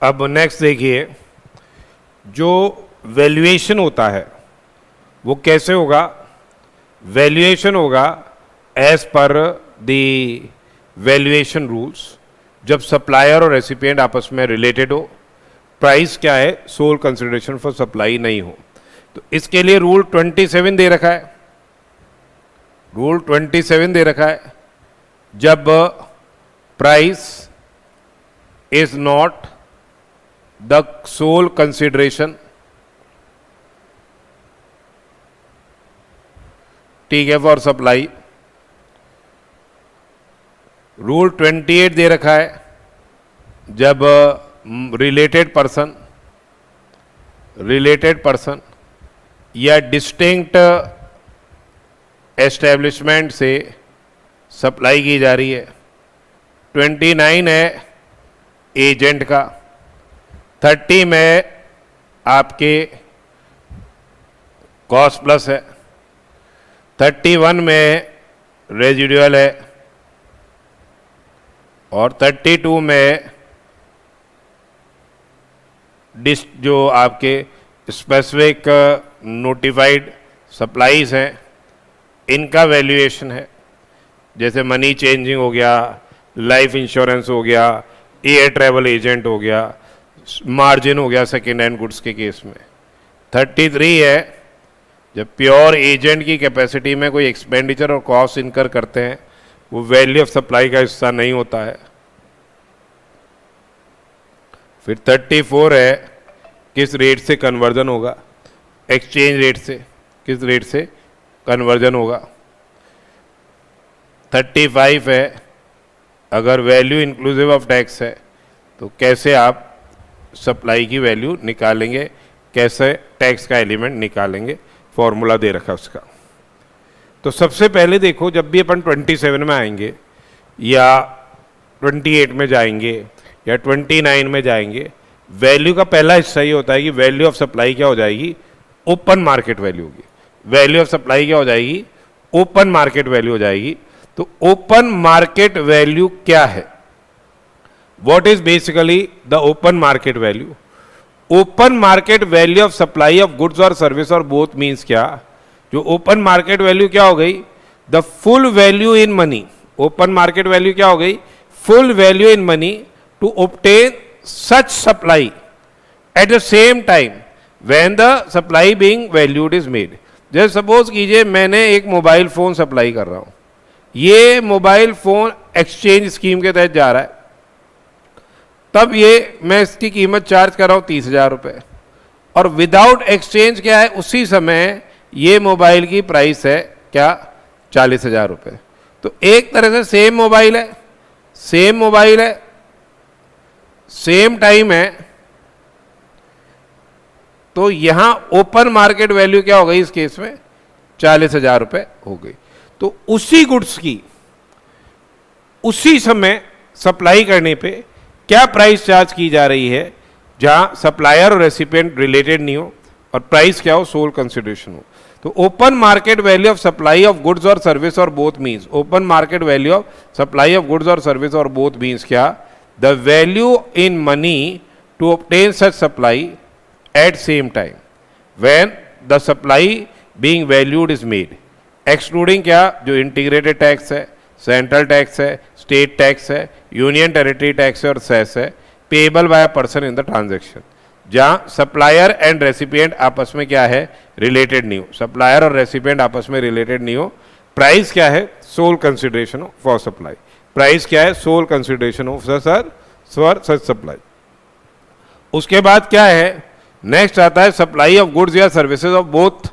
अब नेक्स्ट देखिए, जो वैल्यूएशन होता है वो कैसे होगा? वैल्यूएशन होगा as per the valuation rules. जब सप्लायर और रेसिपिएंट आपस में रिलेटेड हो, प्राइस क्या है? सोल कंसिडरेशन फॉर सप्लाई नहीं हो। तो इसके लिए रूल 27 दे रखा है। रूल 27 दे रखा है, जब price is not the sole consideration, ठीक है, फॉर सप्लाई। रूल 28 दे रखा है, जब रिलेटेड पर्सन या डिस्टिंक्ट एस्टेब्लिशमेंट से सप्लाई की जा रही है। 29 है एजेंट का, 30 में आपके कॉस्ट प्लस है, 31 में रेजिडुअल है, और 32 में जो आपके स्पेसिफिक नोटिफाइड सप्लाईज हैं इनका वैल्यूएशन है। जैसे मनी चेंजिंग हो गया, लाइफ इंश्योरेंस हो गया, एयर ट्रैवल एजेंट हो गया, मार्जिन हो गया सेकेंड हैंड गुड्स के केस में। 33 है जब प्योर एजेंट की कैपेसिटी में कोई एक्सपेंडिचर और कॉस्ट इनकर करते हैं, वो वैल्यू ऑफ सप्लाई का हिस्सा नहीं होता है। फिर 34 है किस रेट से कन्वर्जन होगा, एक्सचेंज रेट से, किस रेट से कन्वर्जन होगा। 35 है अगर वैल्यू इंक्लूसिव ऑफ टैक्स है तो कैसे आप सप्लाई की वैल्यू निकालेंगे, कैसे टैक्स का एलिमेंट निकालेंगे, फॉर्मूला दे रखा उसका। तो सबसे पहले देखो, जब भी अपन 27 में आएंगे या 28 में जाएंगे या 29 में जाएंगे, वैल्यू का पहला हिस्सा ही होता है कि वैल्यू ऑफ सप्लाई क्या हो जाएगी? ओपन मार्केट वैल्यू होगी। वैल्यू ऑफ सप्लाई क्या हो जाएगी? ओपन मार्केट वैल्यू हो जाएगी। तो ओपन मार्केट वैल्यू क्या है? What is basically the open market value? Open market value of supply of goods और सर्विस और बोथ मीन्स क्या? जो ओपन मार्केट वैल्यू क्या हो गई? The full value in money. Open market value क्या हो गई? Full value in money to obtain such supply at the same time when the supply being valued is made. जैसे suppose कीजिए मैंने एक मोबाइल फोन सप्लाई कर रहा हूं, ये मोबाइल फोन एक्सचेंज स्कीम के तहत जा रहा है, तब ये मैं इसकी कीमत चार्ज कर रहा हूं 30,000 रुपये, और विदाउट एक्सचेंज क्या है? उसी समय ये मोबाइल की प्राइस है क्या? 40,000 रुपये। तो एक तरह से सेम मोबाइल है, सेम टाइम है, तो यहां ओपन मार्केट वैल्यू क्या हो गई इस केस में? 40,000 रुपये हो गई। तो उसी गुड्स की उसी समय सप्लाई करने पे क्या प्राइस चार्ज की जा रही है, जहां सप्लायर और रेसिपिएंट रिलेटेड नहीं हो और प्राइस क्या हो? सोल कंसिडरेशन हो। तो open market value of supply of goods और सर्विस और both means, open market value of supply of goods और सर्विस और बोथ मीन्स क्या? The value in money to obtain such supply at same time when the supply being valued is made, excluding क्या? जो integrated tax है, central tax है, state tax है, union territory tax है और cess है, payable by a person in the transaction. जहां supplier and recipient आपस में क्या है? रिलेटेड नहीं हो। सप्लायर और रेसिपिएंट आपस में रिलेटेड नहीं हो। प्राइस क्या है? Sole consideration for supply. Price क्या है? Sole consideration of such supply. उसके बाद क्या है? नेक्स्ट आता है सप्लाई ऑफ गुड्स या services of both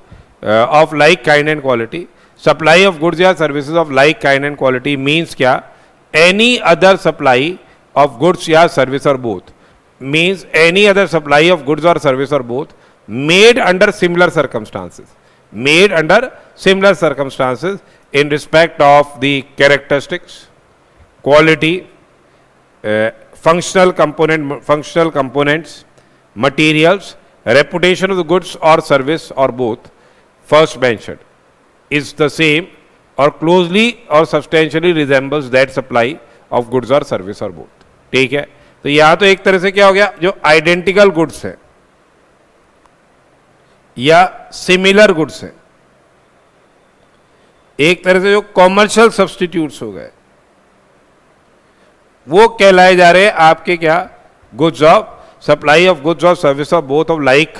of like kind and quality. Supply of goods या services of like kind and quality means क्या? Any other supply of goods या सर्विस और both, means any other supply of goods or service or both made under similar circumstances in respect of the characteristics, quality, functional components, materials, reputation of the goods or service or both first mentioned is the same or closely or substantially resembles that supply of goods or service or both. ठीक है, तो यहां तो एक तरह से क्या हो गया, जो आइडेंटिकल गुड्स है या सिमिलर गुड्स है, एक तरह से जो कॉमर्शियल सब्स्टिट्यूट्स हो गए, वो कहलाए जा रहे हैं आपके क्या, goods of supply of goods और service of both of like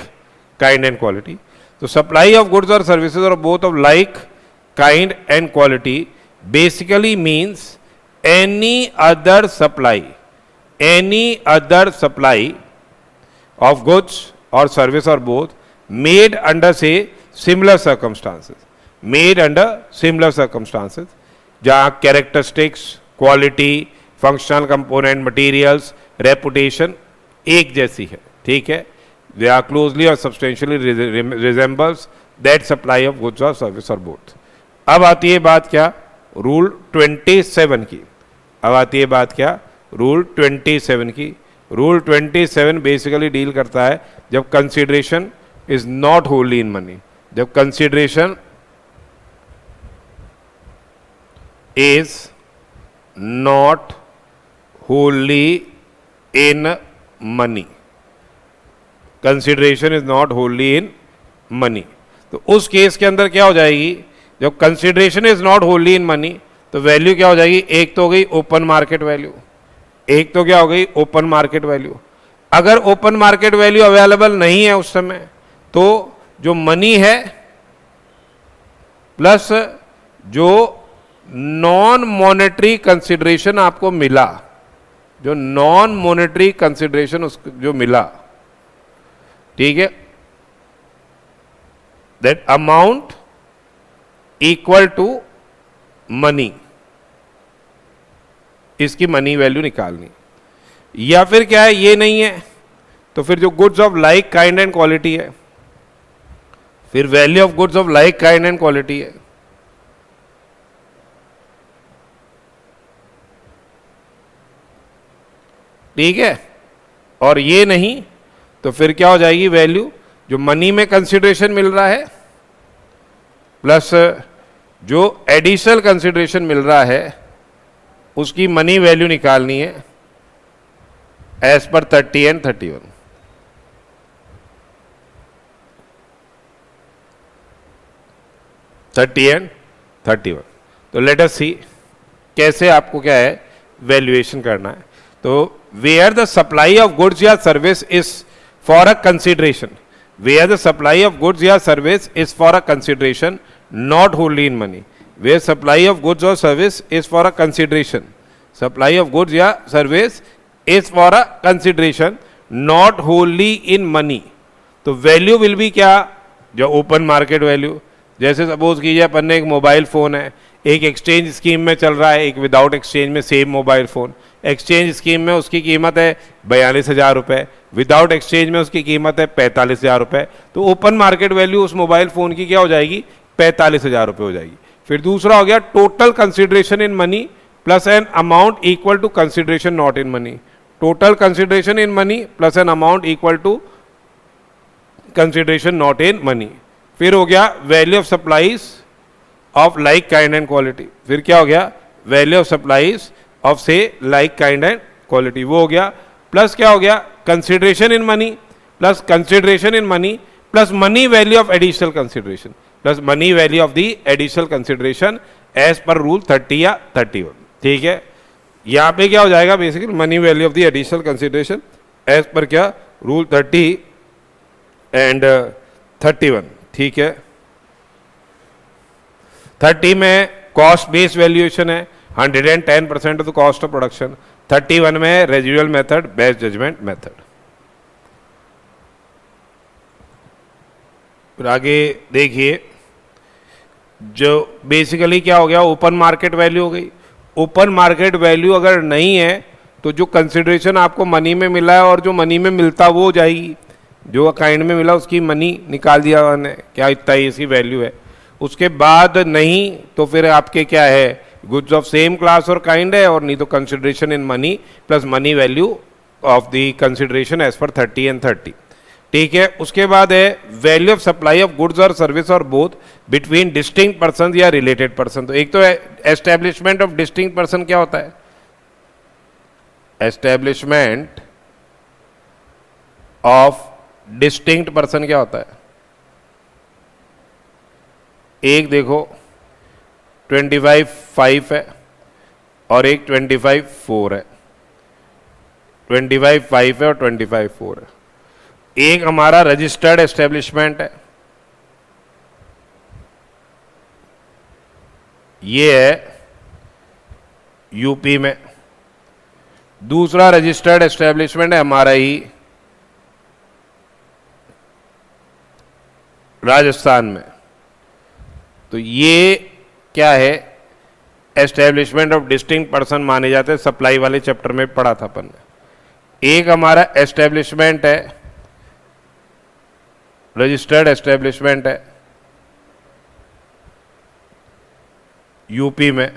kind and quality. तो सप्लाई ऑफ गुड्स और सर्विसेज और both of like kind and quality basically means any other supply of goods or service or both made under say similar circumstances, जहाँ characteristics, quality, functional component, materials, reputation एक जैसी है, ठीक है, they are closely or substantially resembles that supply of goods or service or both। अब आती है बात क्या, रूल 27 की। अब आती है बात क्या, रूल 27 की। रूल 27 बेसिकली डील करता है जब consideration is not wholly in money, जब consideration is not wholly in money, consideration is not wholly in money. तो उस केस के अंदर क्या हो जाएगी, जब consideration is not wholly in money तो वैल्यू क्या हो जाएगी, एक तो हो गई ओपन मार्केट वैल्यू, एक तो क्या हो गई ओपन मार्केट वैल्यू। अगर ओपन मार्केट वैल्यू अवेलेबल नहीं है उस समय तो जो मनी है प्लस जो नॉन मॉनेटरी कंसिडरेशन आपको मिला, जो नॉन मॉनेटरी कंसिडरेशन जो मिला, ठीक है, that amount equal to money, इसकी मनी वैल्यू निकालनी। या फिर क्या है, ये नहीं है तो फिर जो goods of like kind and quality है, फिर value of goods of like kind and quality है, ठीक है, और ये नहीं तो फिर क्या हो जाएगी, वैल्यू जो मनी में कंसिडरेशन मिल रहा है प्लस जो एडिशनल कंसिडरेशन मिल रहा है उसकी मनी वैल्यू निकालनी है एज पर 30 एंड 31। तो लेट अस सी कैसे आपको क्या है वैल्यूएशन करना है। तो where the supply of goods या service is for a consideration, where the supply of goods या service is for a consideration not wholly in money, where supply of goods or service is for a consideration, supply of goods या service is for a consideration not wholly in money, तो value will B क्या, जो open market value. जैसे suppose कीजिए अपन ने एक mobile phone है, एक एक्सचेंज स्कीम में चल रहा है, एक विदाउट एक्सचेंज में same mobile phone, exchange scheme में उसकी कीमत है 42,000 रुपये, विदाउट एक्सचेंज में उसकी कीमत है 45,000 रुपये, तो ओपन मार्केट वैल्यू उस मोबाइल फ़ोन की क्या हो जाएगी, 45,000 रुपये हो जाएगी। फिर दूसरा हो गया total consideration in money plus an amount equal to consideration not in money, total consideration in money plus an amount equal to consideration not in money. फिर हो गया value of supplies of like kind and quality, फिर क्या हो गया value of supplies of से like kind and quality, वो हो गया, प्लस क्या हो गया consideration in money plus consideration in money plus money value of additional consideration plus money value of the additional consideration as per rule 30 या 31, ठीक है। यहां पे क्या हो जाएगा basically money value of the additional consideration as per क्या rule 30 and 31, ठीक है। 30 में कॉस्ट बेस्ड वैल्यूएशन है 110% of the cost of production, 31 में residual method best judgement method. फिर आगे देखिए, जो बेसिकली क्या हो गया ओपन मार्केट वैल्यू हो गई। ओपन मार्केट वैल्यू अगर नहीं है तो जो कंसिडरेशन आपको मनी में मिला है और जो मनी में मिलता वो हो जाएगी, जो काइंड में मिला उसकी मनी निकाल दिया मैंने, क्या इतना ही इसकी वैल्यू है। उसके बाद नहीं तो फिर आपके क्या है गुड्स ऑफ सेम क्लास और काइंड है, और नहीं तो consideration in money plus money value of the consideration as per 30 and 30, ठीक है। उसके बाद है value of supply of goods और सर्विस और बोथ बिटवीन डिस्टिंक्ट पर्सन या रिलेटेड पर्सन। तो एक तो एस्टेब्लिशमेंट ऑफ डिस्टिंक्ट पर्सन क्या होता है, एस्टेब्लिशमेंट ऑफ डिस्टिंक्ट पर्सन क्या होता है? एक देखो 25/5 है और एक 25/4 है, 25/5 है और 25/4 है। एक हमारा रजिस्टर्ड एस्टेब्लिशमेंट है, ये है यूपी में। दूसरा रजिस्टर्ड एस्टेब्लिशमेंट है हमारा ही राजस्थान में। तो ये क्या है? एस्टेब्लिशमेंट ऑफ डिस्टिंक्ट पर्सन माने जाते हैं, सप्लाई वाले चैप्टर में पढ़ा था अपन ने। एक हमारा एस्टेब्लिशमेंट है, रजिस्टर्ड एस्टेब्लिशमेंट है यूपी में।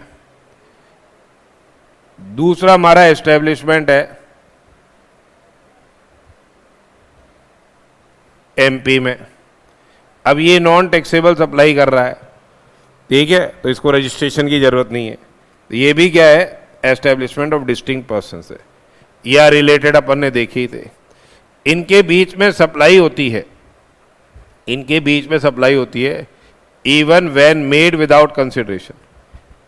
दूसरा हमारा एस्टेब्लिशमेंट है एमपी में। अब ये नॉन टैक्सेबल सप्लाई कर रहा है, ठीक है, तो इसको रजिस्ट्रेशन की जरूरत नहीं है। तो ये भी क्या है? एस्टेब्लिशमेंट ऑफ डिस्टिंक्ट पर्सन से या रिलेटेड अपन ने देखी थे। इनके बीच में सप्लाई होती है, इनके बीच में सप्लाई होती है even when made without consideration,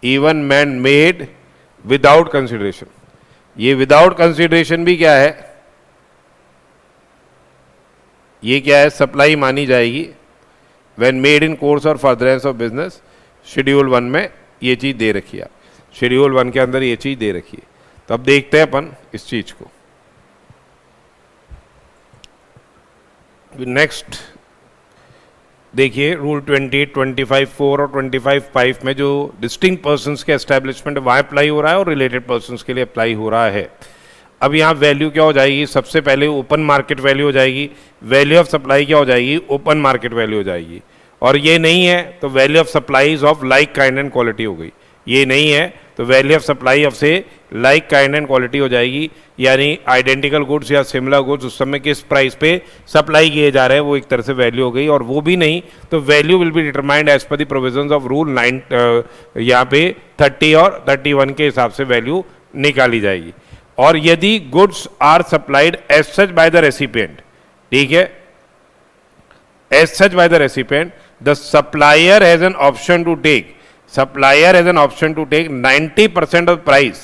even when made without consideration. ये विदाउट कंसिडरेशन भी क्या है? ये क्या है? सप्लाई मानी जाएगी व्हेन मेड इन कोर्स और फर्दरेंस ऑफ बिजनेस। शेड्यूल 1 में ये चीज़ दे रखी है, शेड्यूल 1 के अंदर ये चीज़ दे रखी है। तो अब देखते हैं अपन इस चीज़ को। नेक्स्ट देखिए रूल 20, 25/4 और 25/5 में जो डिस्टिंक्ट पर्सन्स के एस्टेब्लिशमेंट वहाँ अप्लाई हो रहा है और रिलेटेड पर्सन्स के लिए अप्लाई हो रहा है। अब यहाँ वैल्यू क्या हो जाएगी? सबसे पहले ओपन मार्केट वैल्यू हो जाएगी, वैल्यू ऑफ सप्लाई क्या हो जाएगी? ओपन मार्केट वैल्यू हो जाएगी। और ये नहीं है तो value of supplies of like kind and quality हो गई। ये नहीं है तो वैल्यू ऑफ सप्लाई ऑफ से लाइक काइंड एंड क्वालिटी हो जाएगी, यानी आइडेंटिकल गुड्स या सिमिलर गुड्स उस समय किस प्राइस पे सप्लाई किए जा रहे हैं वो एक तरह से वैल्यू हो गई। और वो भी नहीं तो value will be determined as per the provisions of rule 9 यहाँ पे 30 और 31 के हिसाब से वैल्यू निकाली जाएगी। और यदि goods are supplied as such by the recipient, ठीक है, as such by the recipient, the supplier has an option to take, supplier has an option to take 90% of the price,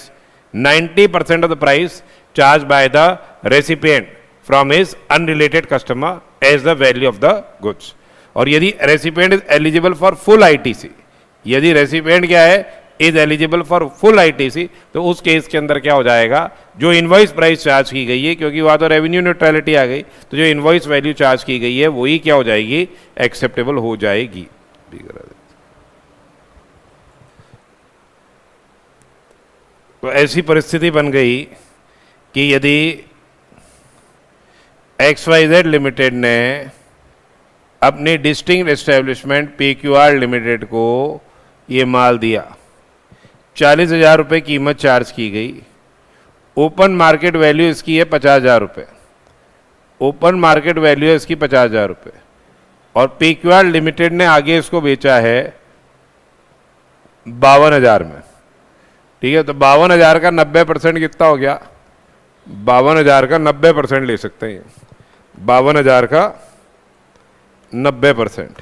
90% of the price charged by the recipient from his unrelated customer as the value of the goods. और यदि recipient is eligible for full ITC, यदि recipient क्या है? is eligible for full ITC, तो उस case के अंदर क्या हो जाएगा? जो इनवॉइस प्राइस चार्ज की गई है, क्योंकि वहाँ तो रेवेन्यू न्यूट्रलिटी आ गई, तो जो इनवॉइस वैल्यू चार्ज की गई है वही क्या हो जाएगी? एक्सेप्टेबल हो जाएगी। तो ऐसी परिस्थिति बन गई कि यदि XYZ लिमिटेड ने अपनी डिस्टिंक्ट एस्टेब्लिशमेंट PQR लिमिटेड को ये माल दिया, 40,000 रुपये कीमत चार्ज की गई, ओपन मार्केट वैल्यू इसकी है 50,000 रुपये, ओपन मार्केट वैल्यू है इसकी 50,000 रुपये, और PQR लिमिटेड ने आगे इसको बेचा है 52,000 में, ठीक है। तो 52,000 का 90% कितना हो गया? 52,000 का 90% ले सकते हैं, 52,000 का 90%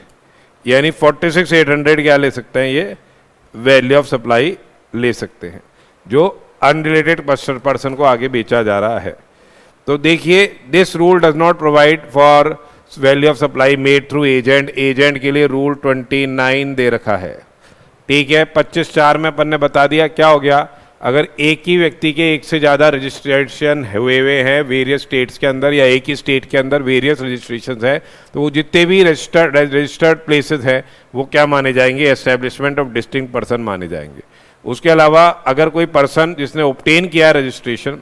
यानी 46,800 क्या ले सकते हैं? ये वैल्यू ऑफ सप्लाई ले सकते हैं जो अनरिलेटेड पर्सन को आगे बेचा जा रहा है। तो देखिए, this rule does not provide for value of supply made through agent. Agent के लिए रूल 29 दे रखा है, ठीक है। 25(4) में अपन ने बता दिया क्या हो गया? अगर एक ही व्यक्ति के एक से ज़्यादा रजिस्ट्रेशन हुए हैं वेरियस स्टेट्स के अंदर, या एक ही स्टेट के अंदर वेरियस रजिस्ट्रेशन है, तो वो जितने भी रजिस्टर्ड प्लेसेस हैं वो क्या माने जाएंगे? एस्टेब्लिशमेंट ऑफ डिस्टिंक्ट पर्सन माने जाएंगे। उसके अलावा अगर कोई पर्सन जिसने ऑब्टेन किया रजिस्ट्रेशन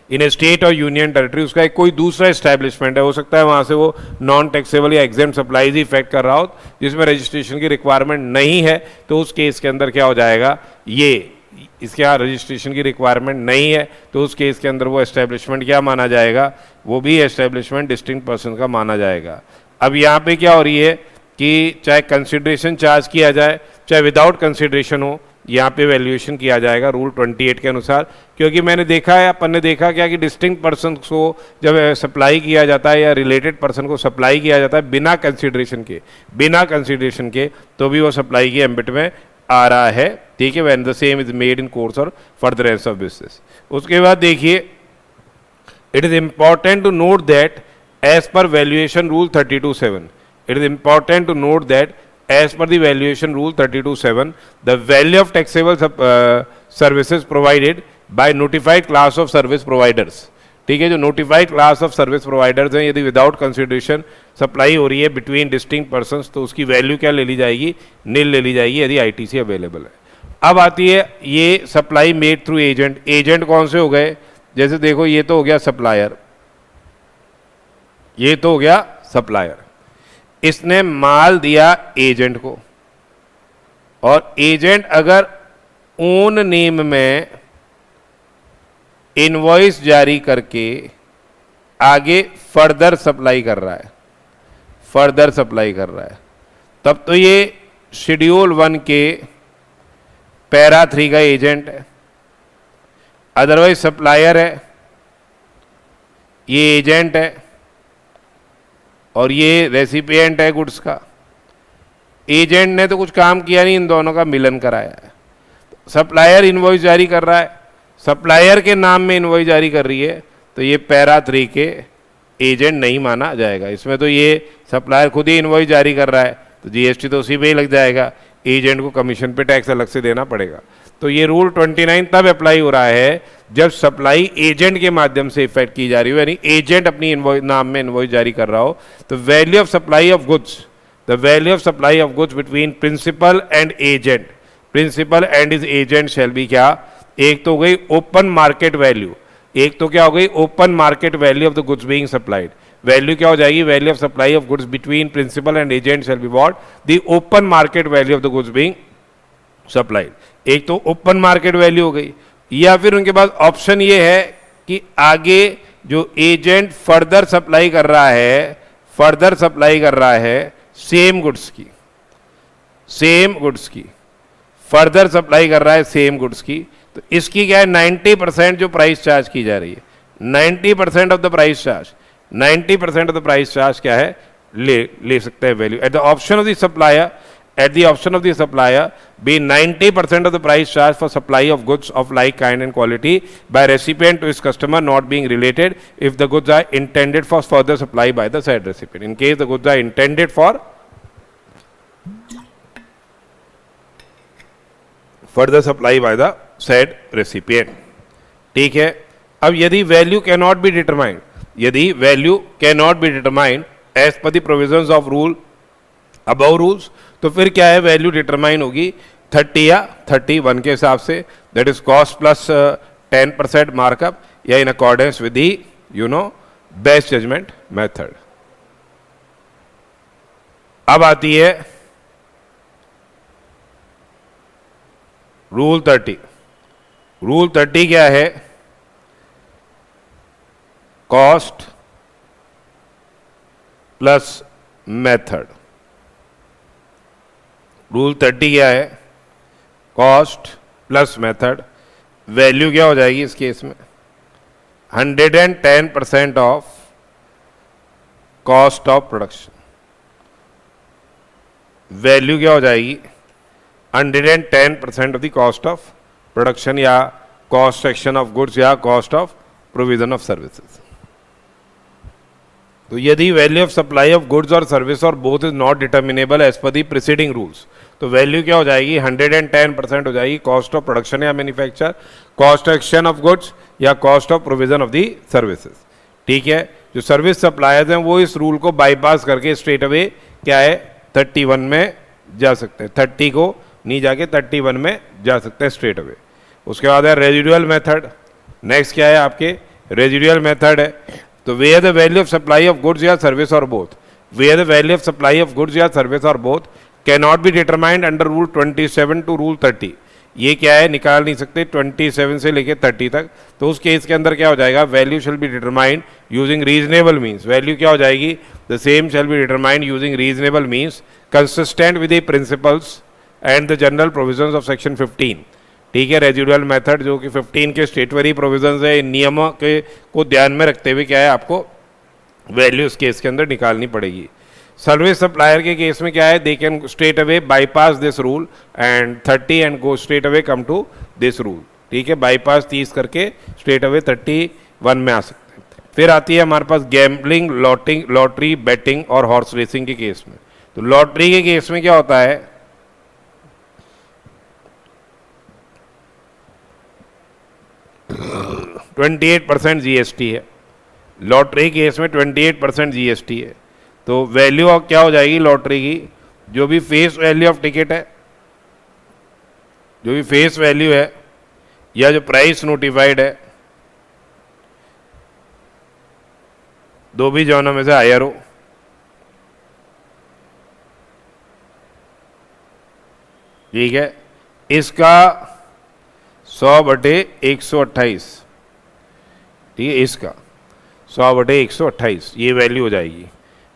इन ए स्टेट और यूनियन टेरिटरी, उसका एक कोई दूसरा एस्टैब्लिशमेंट है, हो सकता है वहाँ से वो नॉन टैक्सेबल या एग्जेम्प्ट सप्लाईज ही इफेक्ट कर रहा हो जिसमें रजिस्ट्रेशन की रिक्वायरमेंट नहीं है, तो उस केस के अंदर क्या हो जाएगा? ये इसके यहाँ रजिस्ट्रेशन की रिक्वायरमेंट नहीं है, तो उस केस के अंदर वो एस्टैब्लिशमेंट क्या माना जाएगा? वो भी एस्टैब्लिशमेंट डिस्टिंक्ट पर्सन का माना जाएगा। अब यहाँ पे क्या हो रही है कि चाहे कंसिडरेशन चार्ज किया जाए चाहे विदाउट कंसिडरेशन हो, यहाँ पे वैल्यूएशन किया जाएगा रूल 28 के अनुसार, क्योंकि मैंने देखा है, अपन ने देखा क्या कि डिस्टिंक्ट पर्सन को जब सप्लाई किया जाता है या रिलेटेड पर्सन को सप्लाई किया जाता है बिना कंसिडरेशन के तो भी वो सप्लाई के एम्बिट में आ रहा है, ठीक है, when the same is made in course और फर्दरेंस ऑफ बिजनेस। उसके बाद देखिए, it is important to note that as per valuation rule 32(7), it is important to note that as per the valuation rule 32(7), the value of taxable services provided by notified class of service providers, ठीक है, जो notified class of service providers हैं, यदि without consideration supply हो रही है between distinct persons तो उसकी वैल्यू क्या ले ली जाएगी, नील ले ली जाएगी यदि आईटीसी अवेलेबल है। अब आती है ये supply made through agent. Agent कौन से हो गए, जैसे देखो ये तो हो गया सप्लायर, ये तो हो गया सप्लायर, इसने माल दिया एजेंट को, और एजेंट अगर ओन नेम में इनवॉइस जारी करके आगे फर्दर सप्लाई कर रहा है, तब तो ये शेड्यूल 1 के पैरा 3 का एजेंट है। अदरवाइज सप्लायर है, ये एजेंट है और ये रेसिपिएंट है गुड्स का। एजेंट ने तो कुछ काम किया नहीं, इन दोनों का मिलन कराया है। सप्लायर इनवॉइस जारी कर रहा है, सप्लायर के नाम में इनवॉइस जारी कर रही है, तो ये पैरा 3 के एजेंट नहीं माना जाएगा। इसमें तो ये सप्लायर खुद ही इनवॉइस जारी कर रहा है तो जीएसटी तो उसी पे ही लग जाएगा, एजेंट को कमीशन पे टैक्स अलग से देना पड़ेगा। तो ये रूल 29 तब अप्लाई हो रहा है जब सप्लाई एजेंट के माध्यम से इफेक्ट की जा रही हो, यानी एजेंट अपनी इनवॉइस नाम में इनवॉइस जारी कर रहा हो। तो value of supply of goods, the value of supply of goods between principal and agent, principal and is agent shall be क्या, एक तो हो गई ओपन मार्केट वैल्यू, एक तो क्या हो गई open market value of the goods being supplied. Value क्या हो जाएगी, value of supply of goods between principal and agent shall be what, the open market value of the goods being supplied. एक तो ओपन मार्केट वैल्यू हो गई, या फिर उनके पास ऑप्शन ये है कि आगे जो एजेंट फर्दर सप्लाई कर रहा है सेम गुड्स की फर्दर सप्लाई कर रहा है सेम गुड्स की, तो इसकी क्या है 90% जो प्राइस चार्ज की जा रही है, 90% of the price charge, 90% of the price charge क्या है, ले सकते हैं value at the option of the supplier, at the option of the supplier be 90% of the price charge for supply of goods of like kind and quality by recipient to his customer not being related if the goods are intended for further supply by the said recipient. In case the goods are intended for further supply by the said recipient. ठीक है। अब यदि value cannot be determined as per the provisions of rule above rules, तो फिर क्या है, value determine होगी 30 या 31 के हिसाब से, that is cost plus 10% markup, या in accordance with the best judgement method. अब आती है रूल 30। रूल 30 क्या है, कॉस्ट प्लस मेथड। रूल 30 क्या है, कॉस्ट प्लस मेथड। वैल्यू क्या हो जाएगी इस केस में, 110% of cost of production. Value क्या हो जाएगी, 110% of the cost of production, या कॉस्ट सेक्शन ऑफ गुड्स, या cost of provision of services. तो यदि value of supply of goods और सर्विस और both is not determinable as per the preceding rules, तो वैल्यू क्या हो जाएगी, 110% हो जाएगी कॉस्ट ऑफ प्रोडक्शन या manufacture, cost action of goods, या cost of provision of the services. ठीक है। जो सर्विस सप्लायर्स हैं वो इस रूल को बाईपास करके स्ट्रेट अवे क्या है 31 में जा सकते हैं, 30 को नहीं जाके 31 में जा सकते हैं स्ट्रेट अवे। उसके बाद है रेजिडुअल मेथड। नेक्स्ट क्या है आपके, रेजिडुअल मेथड है। तो where the value of supply of goods या सर्विस और both, where the value of supply of goods या सर्विस और both cannot be determined under rule 27 to rule 30। ये क्या है, निकाल नहीं सकते 27 से लेके 30 तक। तो उस केस के अंदर क्या हो जाएगा, value shall be determined using reasonable means. Value क्या हो जाएगी, the same shall be determined using reasonable means consistent with the principles and the general provisions of section 15। ठीक है, रेजिडुअल मेथड जो कि 15 के स्टेटवरी प्रोविजंस है, इन नियमों के को ध्यान में रखते हुए क्या है, आपको वैल्यू इस केस के अंदर निकालनी पड़ेगी। सर्विस सप्लायर के केस में क्या है, they can straight away bypass this rule and 30 and go straight away come to this rule. ठीक है, बाईपास 30 करके स्ट्रेट अवे 31 में आ सकते हैं। फिर आती है हमारे पास गैम्बलिंग, लॉटरी, बेटिंग और हॉर्स रेसिंग के केस में। तो लॉटरी के केस में क्या होता है, %28 GST है। लॉटरी केस में 28% GST है। तो वैल्यू ऑफ क्या हो जाएगी लॉटरी की, जो भी फेस वैल्यू ऑफ टिकट है, जो भी फेस वैल्यू है या जो प्राइस नोटिफाइड है, दो भी जोनों में से हायर हो। ठीक है, इसका 100/128, ठीक है, इसका 100/128 ये वैल्यू हो जाएगी।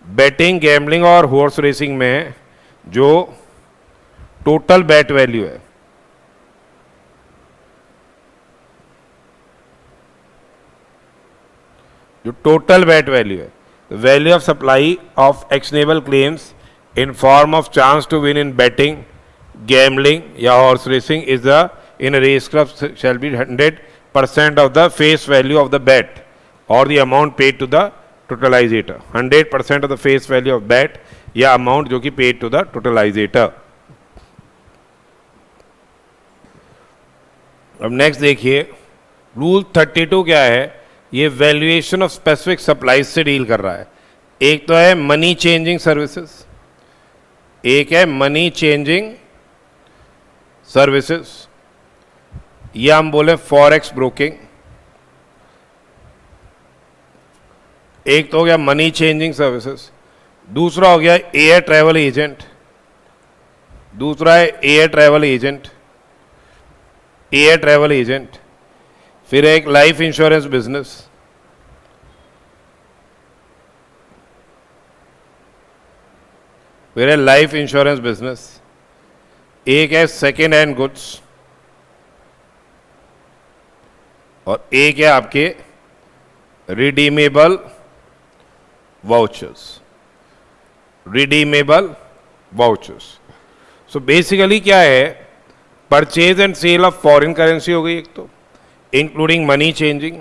बेटिंग, गैम्बलिंग और हॉर्स रेसिंग में जो टोटल बैट वैल्यू है, जो टोटल बैट वैल्यू है, value of supply of actionable claims in form of chance to win in betting, gambling या horse racing is the in race club shall be 100% of the face value of the bet और the amount paid to the totalisator. 100% of the face value of bet या amount जो कि paid to the टोटलाइजेटर। अब next देखिए, rule 32 क्या है, ये valuation of specific supplies से डील कर रहा है। एक तो है मनी चेंजिंग सर्विसेज, एक है मनी चेंजिंग सर्विसेज, या हम बोले फॉरेक्स ब्रोकिंग। एक तो हो गया मनी चेंजिंग सर्विसेज, दूसरा हो गया एयर ट्रैवल एजेंट, दूसरा है air travel agent, air travel agent. फिर एक लाइफ इंश्योरेंस बिजनेस, फिर है लाइफ इंश्योरेंस बिजनेस, एक है सेकेंड हैंड गुड्स और एक है आपके redeemable vouchers, redeemable vouchers. So basically क्या है, purchase and sale of foreign currency हो गई एक तो, including money changing,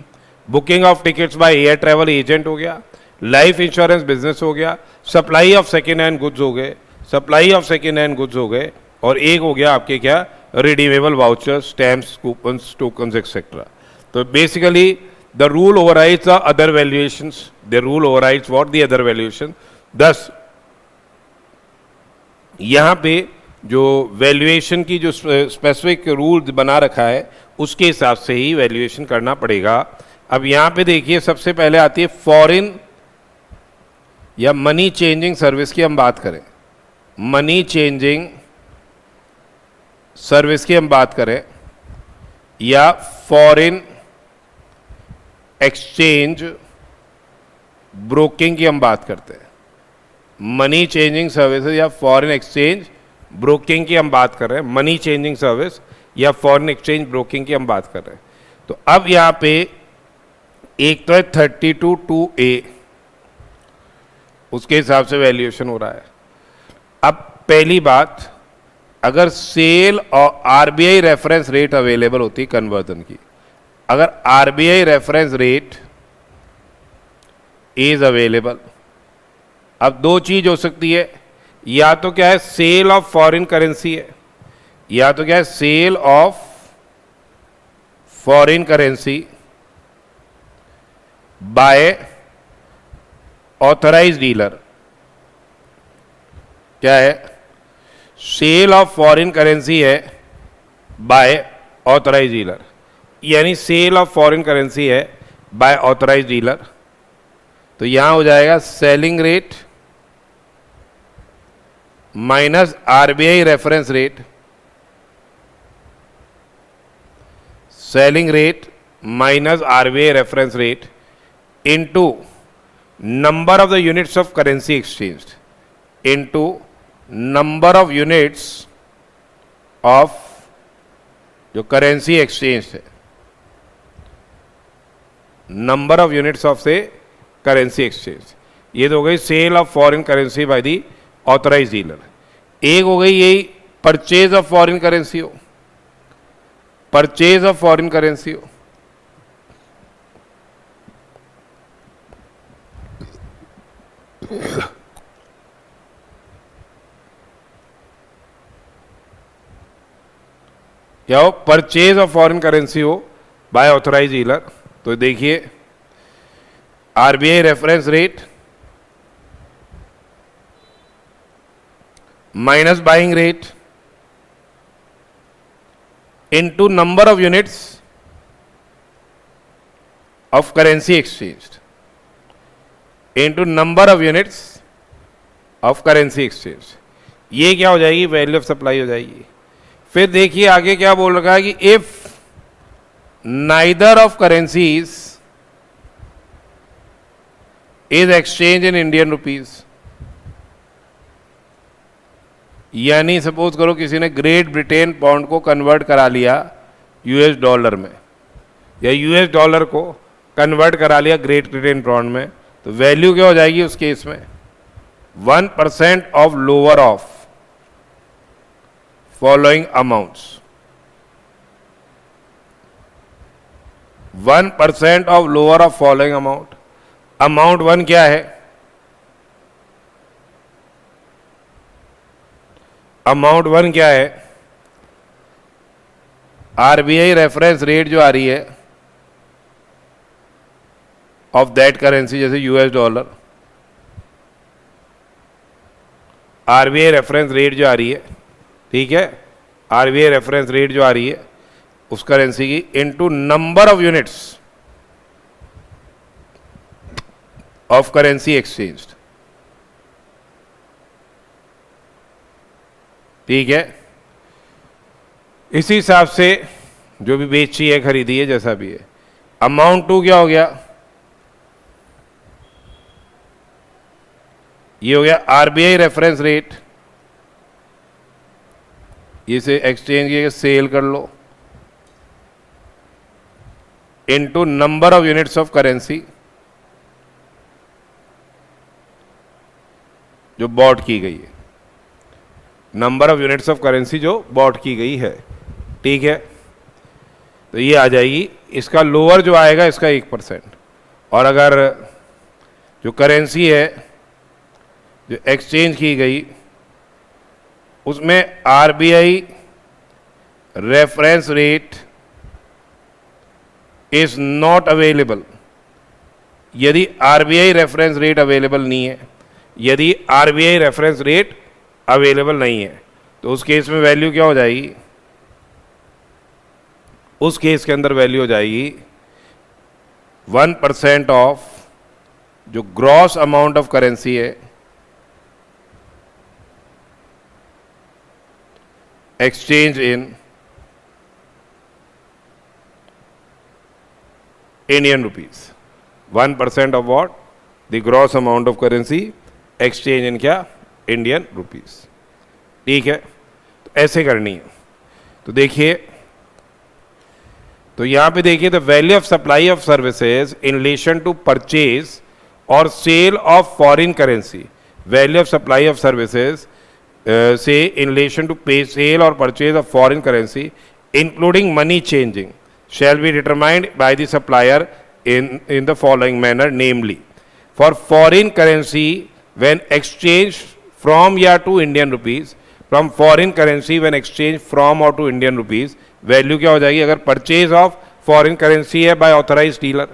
booking of tickets by air travel agent हो गया, लाइफ इंश्योरेंस बिजनेस हो गया, supply of second hand goods हो गए, supply of second hand goods हो गए, और एक हो गया आपके क्या, redeemable vouchers, stamps, coupons, tokens etcetera. तो basically the rule overrides the other valuations, the rule overrides what the other valuation. दस यहां पे जो वैल्यूएशन की जो स्पेसिफिक रूल बना रखा है उसके हिसाब से ही वैल्यूएशन करना पड़ेगा। अब यहां पे देखिए, सबसे पहले आती है फॉरेन या मनी चेंजिंग सर्विस की हम बात करें, मनी चेंजिंग सर्विस की हम बात करें या फॉरेन एक्सचेंज ब्रोकिंग की हम बात करते हैं, मनी चेंजिंग सर्विसेज या फॉरेन एक्सचेंज ब्रोकिंग की हम बात कर रहे हैं, मनी चेंजिंग सर्विस या फॉरेन एक्सचेंज ब्रोकिंग की हम बात कर रहे हैं। तो अब यहां पे एक तो है 32(2)(a, उसके हिसाब से वैल्यूएशन हो रहा है। अब पहली बात, अगर सेल और आरबीआई रेफरेंस रेट अवेलेबल होती है कन्वर्जन की, अगर RBI reference rate is available, अब दो चीज हो सकती है, या तो क्या है सेल ऑफ फॉरेन करेंसी है, या तो क्या है sale of foreign currency by authorised dealer. क्या है, सेल ऑफ फॉरेन करेंसी है बाय ऑथराइज्ड डीलर, यानी सेल ऑफ फॉरेन करेंसी है बाय ऑथराइज्ड डीलर। तो यहां हो जाएगा selling rate minus RBI reference rate, selling rate minus RBI reference rate into number of the units of currency exchanged, into number of units of जो currency exchange है, number of units of से currency exchange, ये तो हो गई sale of foreign currency by the authorise dealer. एक हो गई यही परचेज ऑफ फॉरेन करेंसी हो, परचेज ऑफ फॉरेन करेंसी हो, या हो परचेज ऑफ फॉरेन करेंसी हो बाय ऑथराइज डीलर। तो देखिए RBI reference rate minus buying rate into number of units of currency exchanged into number of units of currency exchange, ये क्या हो जाएगी, वैल्यू ऑफ सप्लाई हो जाएगी। फिर देखिए आगे क्या बोल रखा है कि if neither of currencies is exchange in Indian rupees, यानी सपोज करो किसी ने ग्रेट ब्रिटेन पाउंड को कन्वर्ट करा लिया यूएस डॉलर में, या यूएस डॉलर को कन्वर्ट करा लिया ग्रेट ब्रिटेन पाउंड में, तो वैल्यू क्या हो जाएगी उस केस में, 1% of lower of following amounts, 1% of lower of following amount. Amount 1 क्या है, अमाउंट 1 क्या है, आरबीआई रेफरेंस रेट जो आ रही है ऑफ दैट करेंसी, जैसे US dollar, RBI reference rate जो आ रही है, ठीक है, आरबीआई रेफरेंस रेट जो आ रही है उस करेंसी की into number of units of currency exchanged, ठीक है। इसी हिसाब से जो भी बेची है खरीदी है जैसा भी है। अमाउंट 2 क्या हो गया, ये हो गया आरबीआई रेफरेंस रेट, इसे एक्सचेंज की सेल कर लो into number of units of currency जो बॉट की गई है, number of units of currency जो बॉट की गई है, ठीक है। तो ये आ जाएगी, इसका लोअर जो आएगा इसका 1%, और अगर जो करेंसी है जो एक्सचेंज की गई उसमें RBI reference rate is not available, यदि आरबीआई रेफरेंस रेट अवेलेबल नहीं है, यदि आरबीआई रेफरेंस रेट अवेलेबल नहीं है तो उस केस में वैल्यू क्या हो जाएगी, उस केस के अंदर वैल्यू हो जाएगी 1% ऑफ जो ग्रॉस अमाउंट ऑफ करेंसी है exchange in Indian rupees, 1% of what, the gross amount of currency exchange in क्या, Indian rupees, ठीक है। तो ऐसे करनी है। तो देखिए, तो यहां पे देखिए the value of supply of services in relation to purchase और sale of foreign currency, value of supply of services say in relation to pay sale or purchase of foreign currency including money changing shall be determined by the supplier in the following manner, namely for foreign currency when exchanged from या to Indian rupees, from foreign currency when exchanged from or to Indian rupees, value क्या हो जाएगी, अगर purchase of foreign currency है bye authorise dealer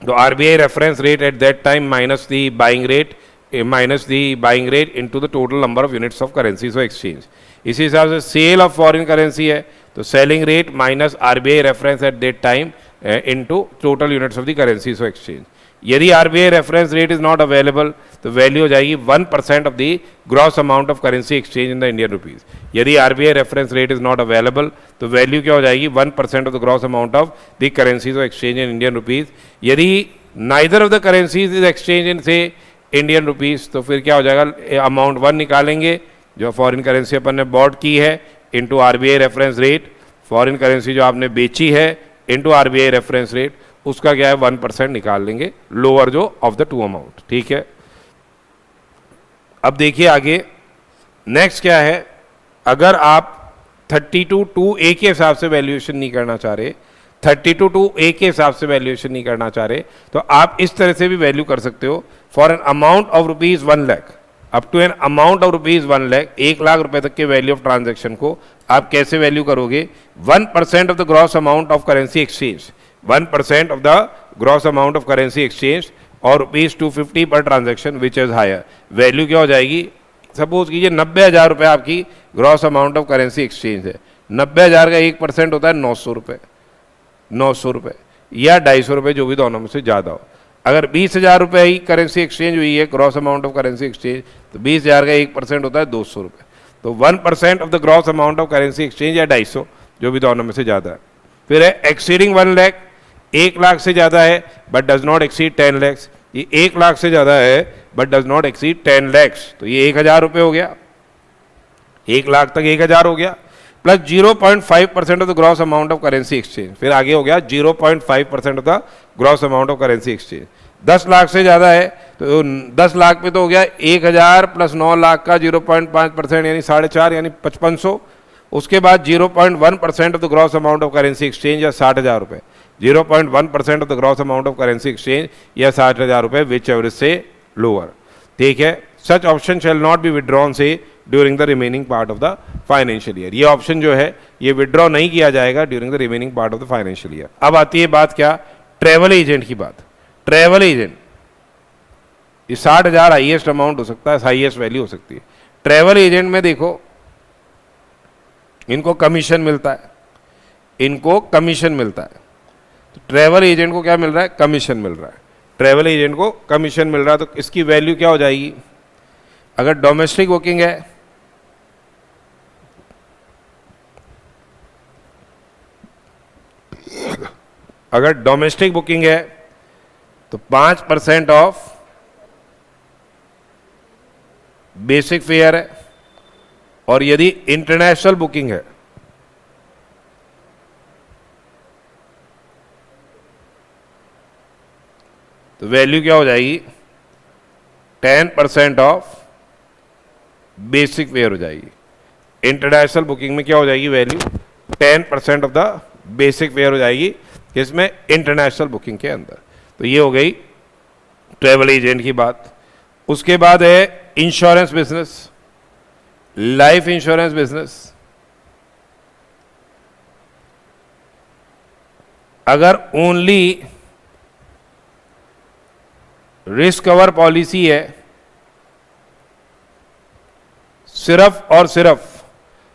तो RBI reference rate at that time minus the buying rate minus the buying rate into the total number of units of currency of exchange. इसी हिसाब से cell of foreign currency है तो selling rate minus RBI reference at that time into total units of the currency of exchange. यदि RBI reference rate is not available तो value हो जाएगी 1% of the gross amount of currency exchange in the Indian rupees. यदि RBI reference rate is not available तो value क्या हो जाएगी, 1% of the gross amount of the currencies of exchange in Indian rupees. यदि neither of the currencies is exchange in से Indian rupees तो फिर क्या हो जाएगा, अमाउंट 1 निकालेंगे जो फॉरेन करेंसी अपन ने बॉट की है into RBI reference rate, foreign currency जो आपने बेची है इंटू RBI रेफरेंस रेट, उसका क्या है 1% निकाल लेंगे, लोअर जो ऑफ द टू अमाउंट। ठीक है, अब देखिए आगे नेक्स्ट क्या है। अगर आप 32(2)(a) के हिसाब से वैल्यूएशन नहीं करना चाह रहे, 32(2)(a) के हिसाब से वैल्यूएशन नहीं करना चाह रहे, तो आप इस तरह से भी वैल्यू कर सकते हो। For an amount of rupees 1 lakh, up to an amount of rupees 1 lakh, 1 lakh रुपए तक के वैल्यू ऑफ ट्रांजेक्शन को आप कैसे वैल्यू करोगे? 1% of the gross amount of currency exchange, 1% of the gross amount of currency exchange और ₹250 पर transaction which is higher. Value क्या हो जाएगी? सपोज कीजिए 90,000 रुपये आपकी gross amount of currency exchange है, 90,000 का 1% होता है 900 रुपये, 900 रुपये या 250 रुपये, जो भी दोनों में से ज़्यादा हो। अगर 20,000 रुपये ही करेंसी एक्सचेंज हुई है, gross amount of currency exchange, तो 20,000 का 1% होता है 200 रुपये। तो 1% of the gross amount of currency exchange या 250, जो भी दोनों में से ज़्यादा है। फिर है एक्सीडिंग 1 लाख, 1 लाख से ज़्यादा है but does not exceed 10 lakhs, ये 1 लाख से ज़्यादा है but does not exceed 10 lakhs, तो ये 1,000 रुपये हो गया, 1 लाख तक 1,000 हो गया, plus 0.5% of the gross amount of currency exchange. फिर आगे हो गया 0.5% of the gross amount of currency exchange. 10 lakh से ज़्यादा है तो 10 लाख पे तो हो गया 1,000 प्लस 9 लाख का 0.5% यानी 4.5 यानी 5500। उसके बाद 0.1% of the gross amount of currency exchange या 60,000 रुपये, 0.1% of the gross amount of currency exchange या 60,000 रुपये, विच एवरेज से लोअर। ठीक है, such option shall not be withdrawn से during the remaining part of the financial year. ये option जो है ये विड्रॉ नहीं किया जाएगा during the remaining part of the financial year. अब आती है बात क्या? ट्रैवल एजेंट की बात। ट्रैवल एजेंट, ये 60,000 हाईएस्ट अमाउंट हो सकता है, हाईएस्ट वैल्यू हो सकती है। ट्रैवल एजेंट में देखो इनको कमीशन मिलता है, इनको कमीशन मिलता है। तो ट्रैवल एजेंट को क्या मिल रहा है? कमीशन मिल रहा है। ट्रैवल एजेंट को कमीशन मिल रहा है, तो इसकी वैल्यू क्या हो जाएगी? अगर डोमेस्टिक बुकिंग है, अगर डोमेस्टिक बुकिंग है तो 5% ऑफ बेसिक फेयर है, और यदि इंटरनेशनल बुकिंग है तो वैल्यू क्या हो जाएगी? 10% ऑफ बेसिक फेयर हो जाएगी। इंटरनेशनल बुकिंग में क्या हो जाएगी value? 10% of the basic fair हो जाएगी, किसमें? इंटरनेशनल बुकिंग के अंदर। तो ये हो गई ट्रैवल एजेंट की बात। उसके बाद है insurance business, life insurance business. अगर ओनली रिस्क कवर पॉलिसी है, सिर्फ और सिर्फ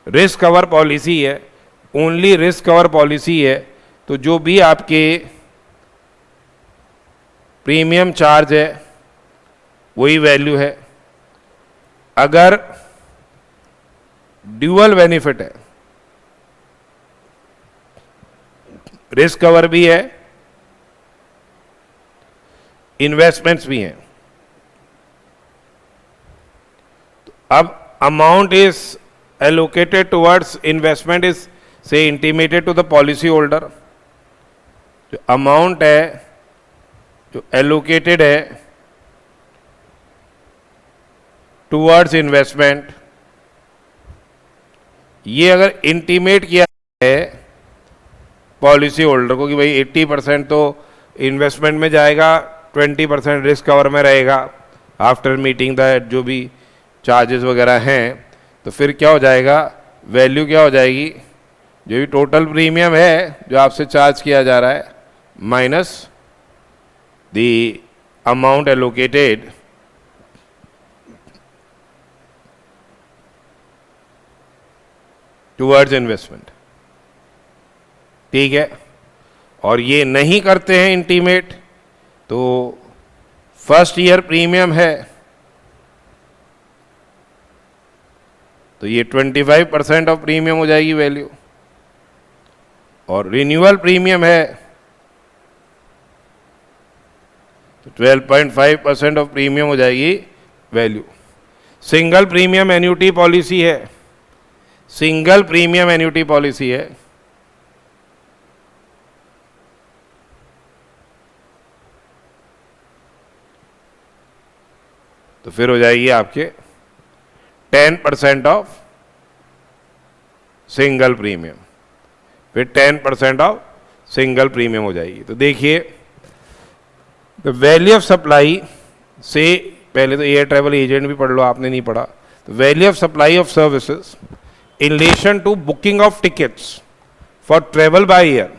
रिस्क कवर पॉलिसी है, ओनली रिस्क कवर पॉलिसी है, तो जो भी आपके प्रीमियम चार्ज है वही वैल्यू है। अगर ड्यूअल बेनिफिट है, रिस्क कवर भी है, इन्वेस्टमेंट्स भी हैं, तो अब amount is allocated towards investment is से intimated to the policy holder. जो अमाउंट है जो एलोकेटेड है टुवर्ड्स इन्वेस्टमेंट, ये अगर इंटीमेट किया है पॉलिसी होल्डर को कि भाई 80% तो इन्वेस्टमेंट में जाएगा, 20% रिस्क कवर में रहेगा आफ्टर मीटिंग द जो भी चार्जेस वगैरह हैं, तो फिर क्या हो जाएगा? वैल्यू क्या हो जाएगी? जो भी टोटल प्रीमियम है जो आपसे चार्ज किया जा रहा है minus the amount allocated towards investment. ठीक है, और ये नहीं करते हैं इंटीमेट, तो फर्स्ट ईयर प्रीमियम है तो ये 25% ऑफ प्रीमियम हो जाएगी वैल्यू, और रिन्यूअल प्रीमियम है तो 12.5% ऑफ प्रीमियम हो जाएगी value. Single premium annuity policy है, सिंगल प्रीमियम एन्युटी पॉलिसी है, तो फिर हो जाएगी आपके 10% ऑफ सिंगल प्रीमियम, फिर 10% ऑफ सिंगल प्रीमियम हो जाएगी। तो देखिए द वैल्यू ऑफ सप्लाई से, पहले तो एयर ट्रैवल एजेंट भी पढ़ लो, आपने नहीं पढ़ा। तो value of supply of services in relation to booking of tickets for travel by air,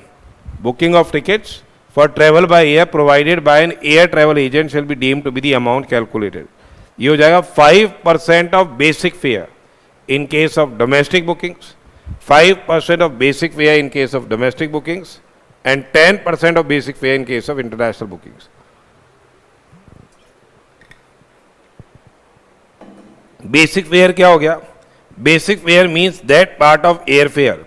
booking of tickets for travel by air provided by an air travel agent shall be deemed to be the amount calculated. ये हो जाएगा 5% of basic fare in case of domestic bookings, 5% of basic fare in case of domestic bookings and 10% of basic fare in case of international bookings. Basic fare क्या हो गया? Basic fare means that part of airfare.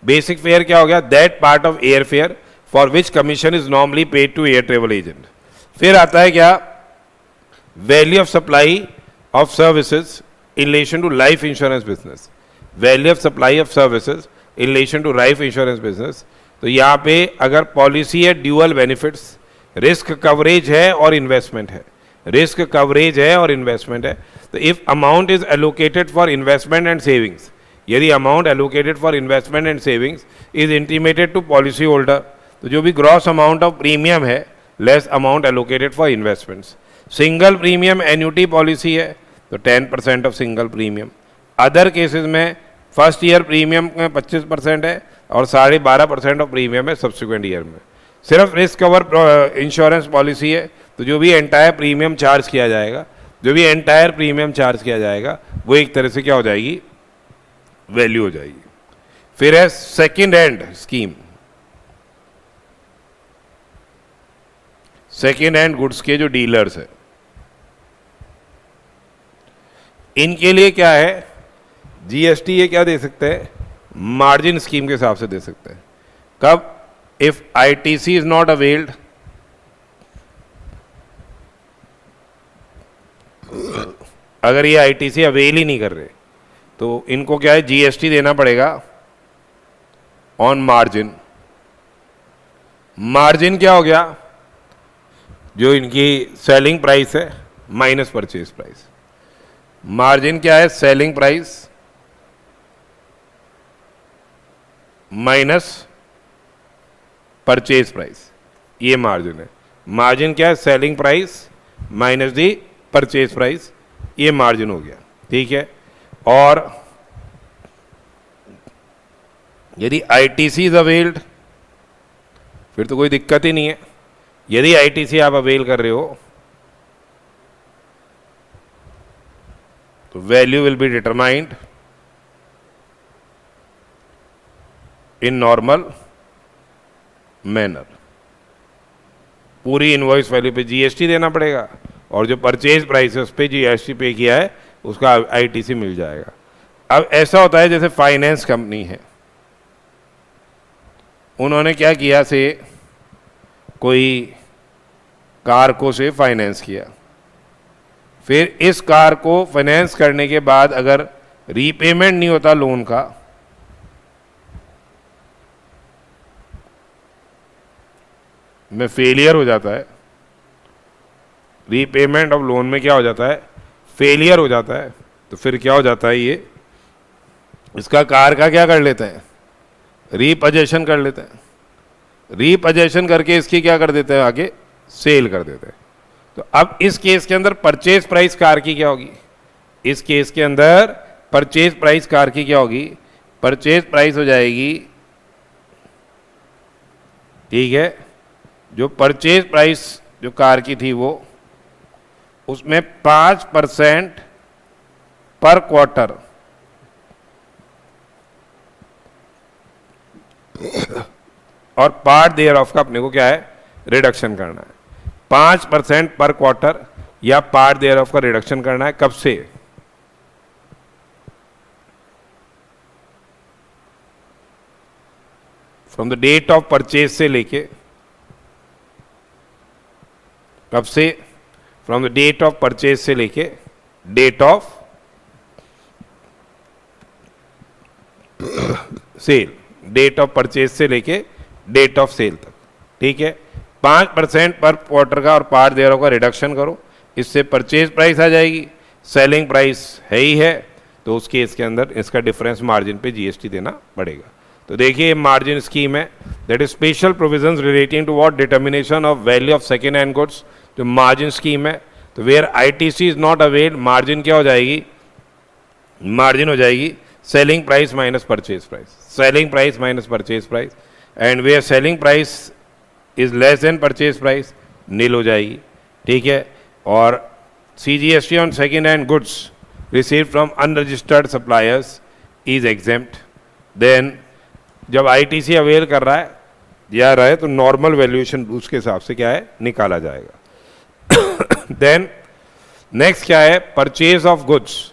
Basic fare क्या हो गया? That part of airfare for which commission is normally paid to air travel agent. फिर आता है क्या? Value of supply of services in relation to life insurance business. Value of supply of services in relation to life insurance business. तो यहाँ पे अगर policy है dual benefits, risk coverage है और इन्वेस्टमेंट है, रिस्क कवरेज है और इन्वेस्टमेंट है। तो if amount is allocated for investment and savings, यदि amount allocated for investment and savings is intimated to policy holder, तो जो भी ग्रॉस अमाउंट ऑफ प्रीमियम है less amount allocated for investments. Single premium annuity policy है तो 10% ऑफ single premium. Other cases में first year premium में 25% है और 12.5% ऑफ प्रीमियम है सब्सिक्वेंट ईयर में। सिर्फ रिस्क कवर इंश्योरेंस पॉलिसी है तो जो भी एंटायर प्रीमियम चार्ज किया जाएगा, जो भी एंटायर प्रीमियम चार्ज किया जाएगा वो एक तरह से क्या हो जाएगी, वैल्यू हो जाएगी। फिर है second hand scheme. Second hand goods के जो डीलर्स है इनके लिए क्या है, जीएसटी ये क्या दे सकते हैं, मार्जिन स्कीम के हिसाब से दे सकते हैं। कब? If ITC is not availed, अगर ये आईटीसी अवेल ही नहीं कर रहे तो इनको क्या है, जीएसटी देना पड़ेगा ऑन मार्जिन। मार्जिन क्या हो गया, जो इनकी सेलिंग प्राइस है माइनस परचेज प्राइस। मार्जिन क्या है, selling price minus purchase price, ये मार्जिन है। मार्जिन क्या है, सेलिंग प्राइस माइनस दी परचेज प्राइस, ये मार्जिन हो गया। ठीक है। और यदि आईटीसी इज अवेल्ड फिर तो कोई दिक्कत ही नहीं है। यदि आईटीसी आप अवेल कर रहे हो तो value will be determined in normal manner. पूरी इनवॉइस वैल्यू पे जीएसटी देना पड़ेगा और जो परचेज प्राइस है उस पर जीएसटी पे किया है उसका आईटीसी मिल जाएगा। अब ऐसा होता है जैसे फाइनेंस कंपनी है, उन्होंने क्या किया, से कोई कार को से फाइनेंस किया, फिर इस कार को फाइनेंस करने के बाद अगर रीपेमेंट नहीं होता लोन का में फेलियर हो जाता है, रीपेमेंट ऑफ लोन में क्या हो जाता है, फेलियर हो जाता है, तो फिर क्या हो जाता है, ये इसका कार का क्या कर लेते हैं, रीपोजेशन कर लेते हैं। रीपोजेशन करके इसकी क्या कर देते हैं, आगे सेल कर देते हैं। तो अब इस केस के अंदर परचेज प्राइस कार की क्या होगी, इस केस के अंदर परचेज प्राइस कार की क्या होगी, परचेज प्राइस हो जाएगी, ठीक है, जो परचेज प्राइस जो कार की थी वो उसमें 5% पर क्वार्टर और पार्ट देयर ऑफ का अपने को क्या है, रिडक्शन करना है। 5% पर क्वार्टर या पार्ट देयर ऑफ का रिडक्शन करना है। कब से, from the date of purchase से लेके, कब से, from the date of purchase से लेके date of sale, date of purchase से लेके डेट ऑफ सेल तक, ठीक है। 5% पर क्वार्टर का और पार्ट देयरों का रिडक्शन करो, इससे परचेज प्राइस आ जाएगी, सेलिंग प्राइस है ही है, तो उस केस के अंदर इसका डिफरेंस मार्जिन पे जीएसटी देना पड़ेगा। तो देखिए मार्जिन स्कीम है, that is special provisions relating to what determination of value of second hand goods, जो मार्जिन स्कीम है। तो where ITC is not availed, margin क्या हो जाएगी, मार्जिन हो जाएगी selling price minus purchase price, selling price minus purchase price, and where selling price is less than purchase price nil हो जाएगी, ठीक है। और CGST on second hand goods receive from unregistered suppliers is exempt. Then जब ITC avail कर रहा है या रहा है तो नॉर्मल वैल्यूएशन रूल्स के हिसाब से क्या है निकाला जाएगा। देन नेक्स्ट क्या है, purchase of goods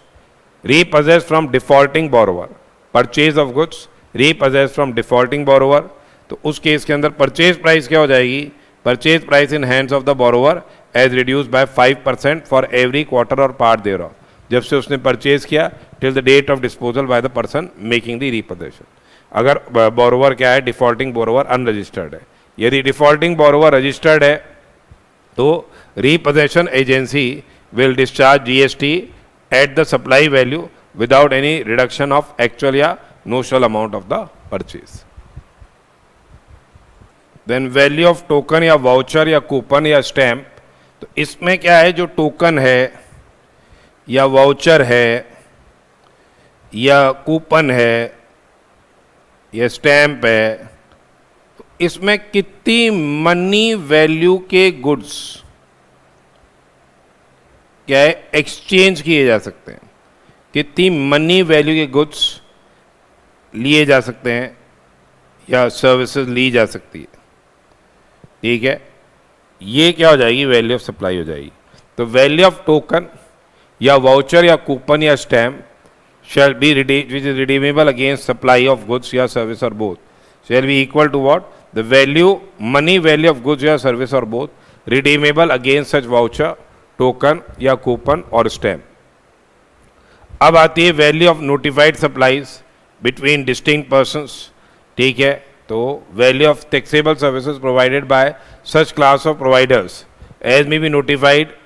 repossess from defaulting borrower, purchase of goods repossess from defaulting borrower, तो उस केस के अंदर परचेज प्राइस क्या हो जाएगी, purchase price in hands of the borrower as reduce by 5% for every quarter और पार्ट देयरऑफ, जब से उसने परचेज किया till the date of disposal by the person making the repossession. अगर बोरोवर क्या है, डिफॉल्टिंग बोरोवर अनरजिस्टर्ड है, यदि डिफॉल्टिंग बोरोवर रजिस्टर्ड है तो repossession agency will discharge GST at the supply value without any reduction of actual या notional amount of the purchase. Then value of token या voucher या coupon या stamp, तो इसमें क्या है, जो टोकन है या वाउचर है या कूपन है या स्टैम्प है, तो इसमें कितनी मनी वैल्यू के गुड्स क्या है एक्सचेंज किए जा सकते हैं, कितनी मनी वैल्यू के गुड्स लिए जा सकते हैं या सर्विसेज ली जा सकती है, ठीक है। ये क्या हो जाएगी, वैल्यू ऑफ सप्लाई हो जाएगी। तो वैल्यू ऑफ टोकन या वाउचर या कूपन या stamp shall be which is redeemable against supply of goods या service or both shall be equal to what, the value money value of goods या service or both redeemable against such voucher, token या coupon और stamp। अब आती है value of notified supplies between distinct persons, ठीक है। तो value of taxable services provided by such class of providers as may be notified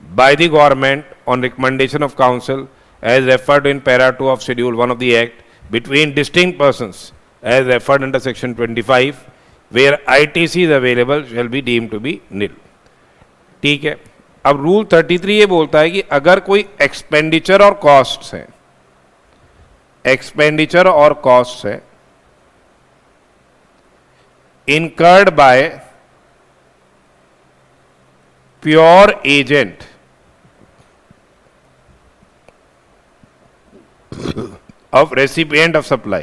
by the government on recommendation of council as referred in para 2 of schedule 1 of the act between distinct persons as referred under section 25 where ITC is available shall be deemed to be nil, ठीक है। अब rule 33 ये बोलता है कि अगर कोई expenditure और कॉस्ट्स हैं, एक्सपेंडिचर और कॉस्ट्स है incurred by pure agent of recipient of supply,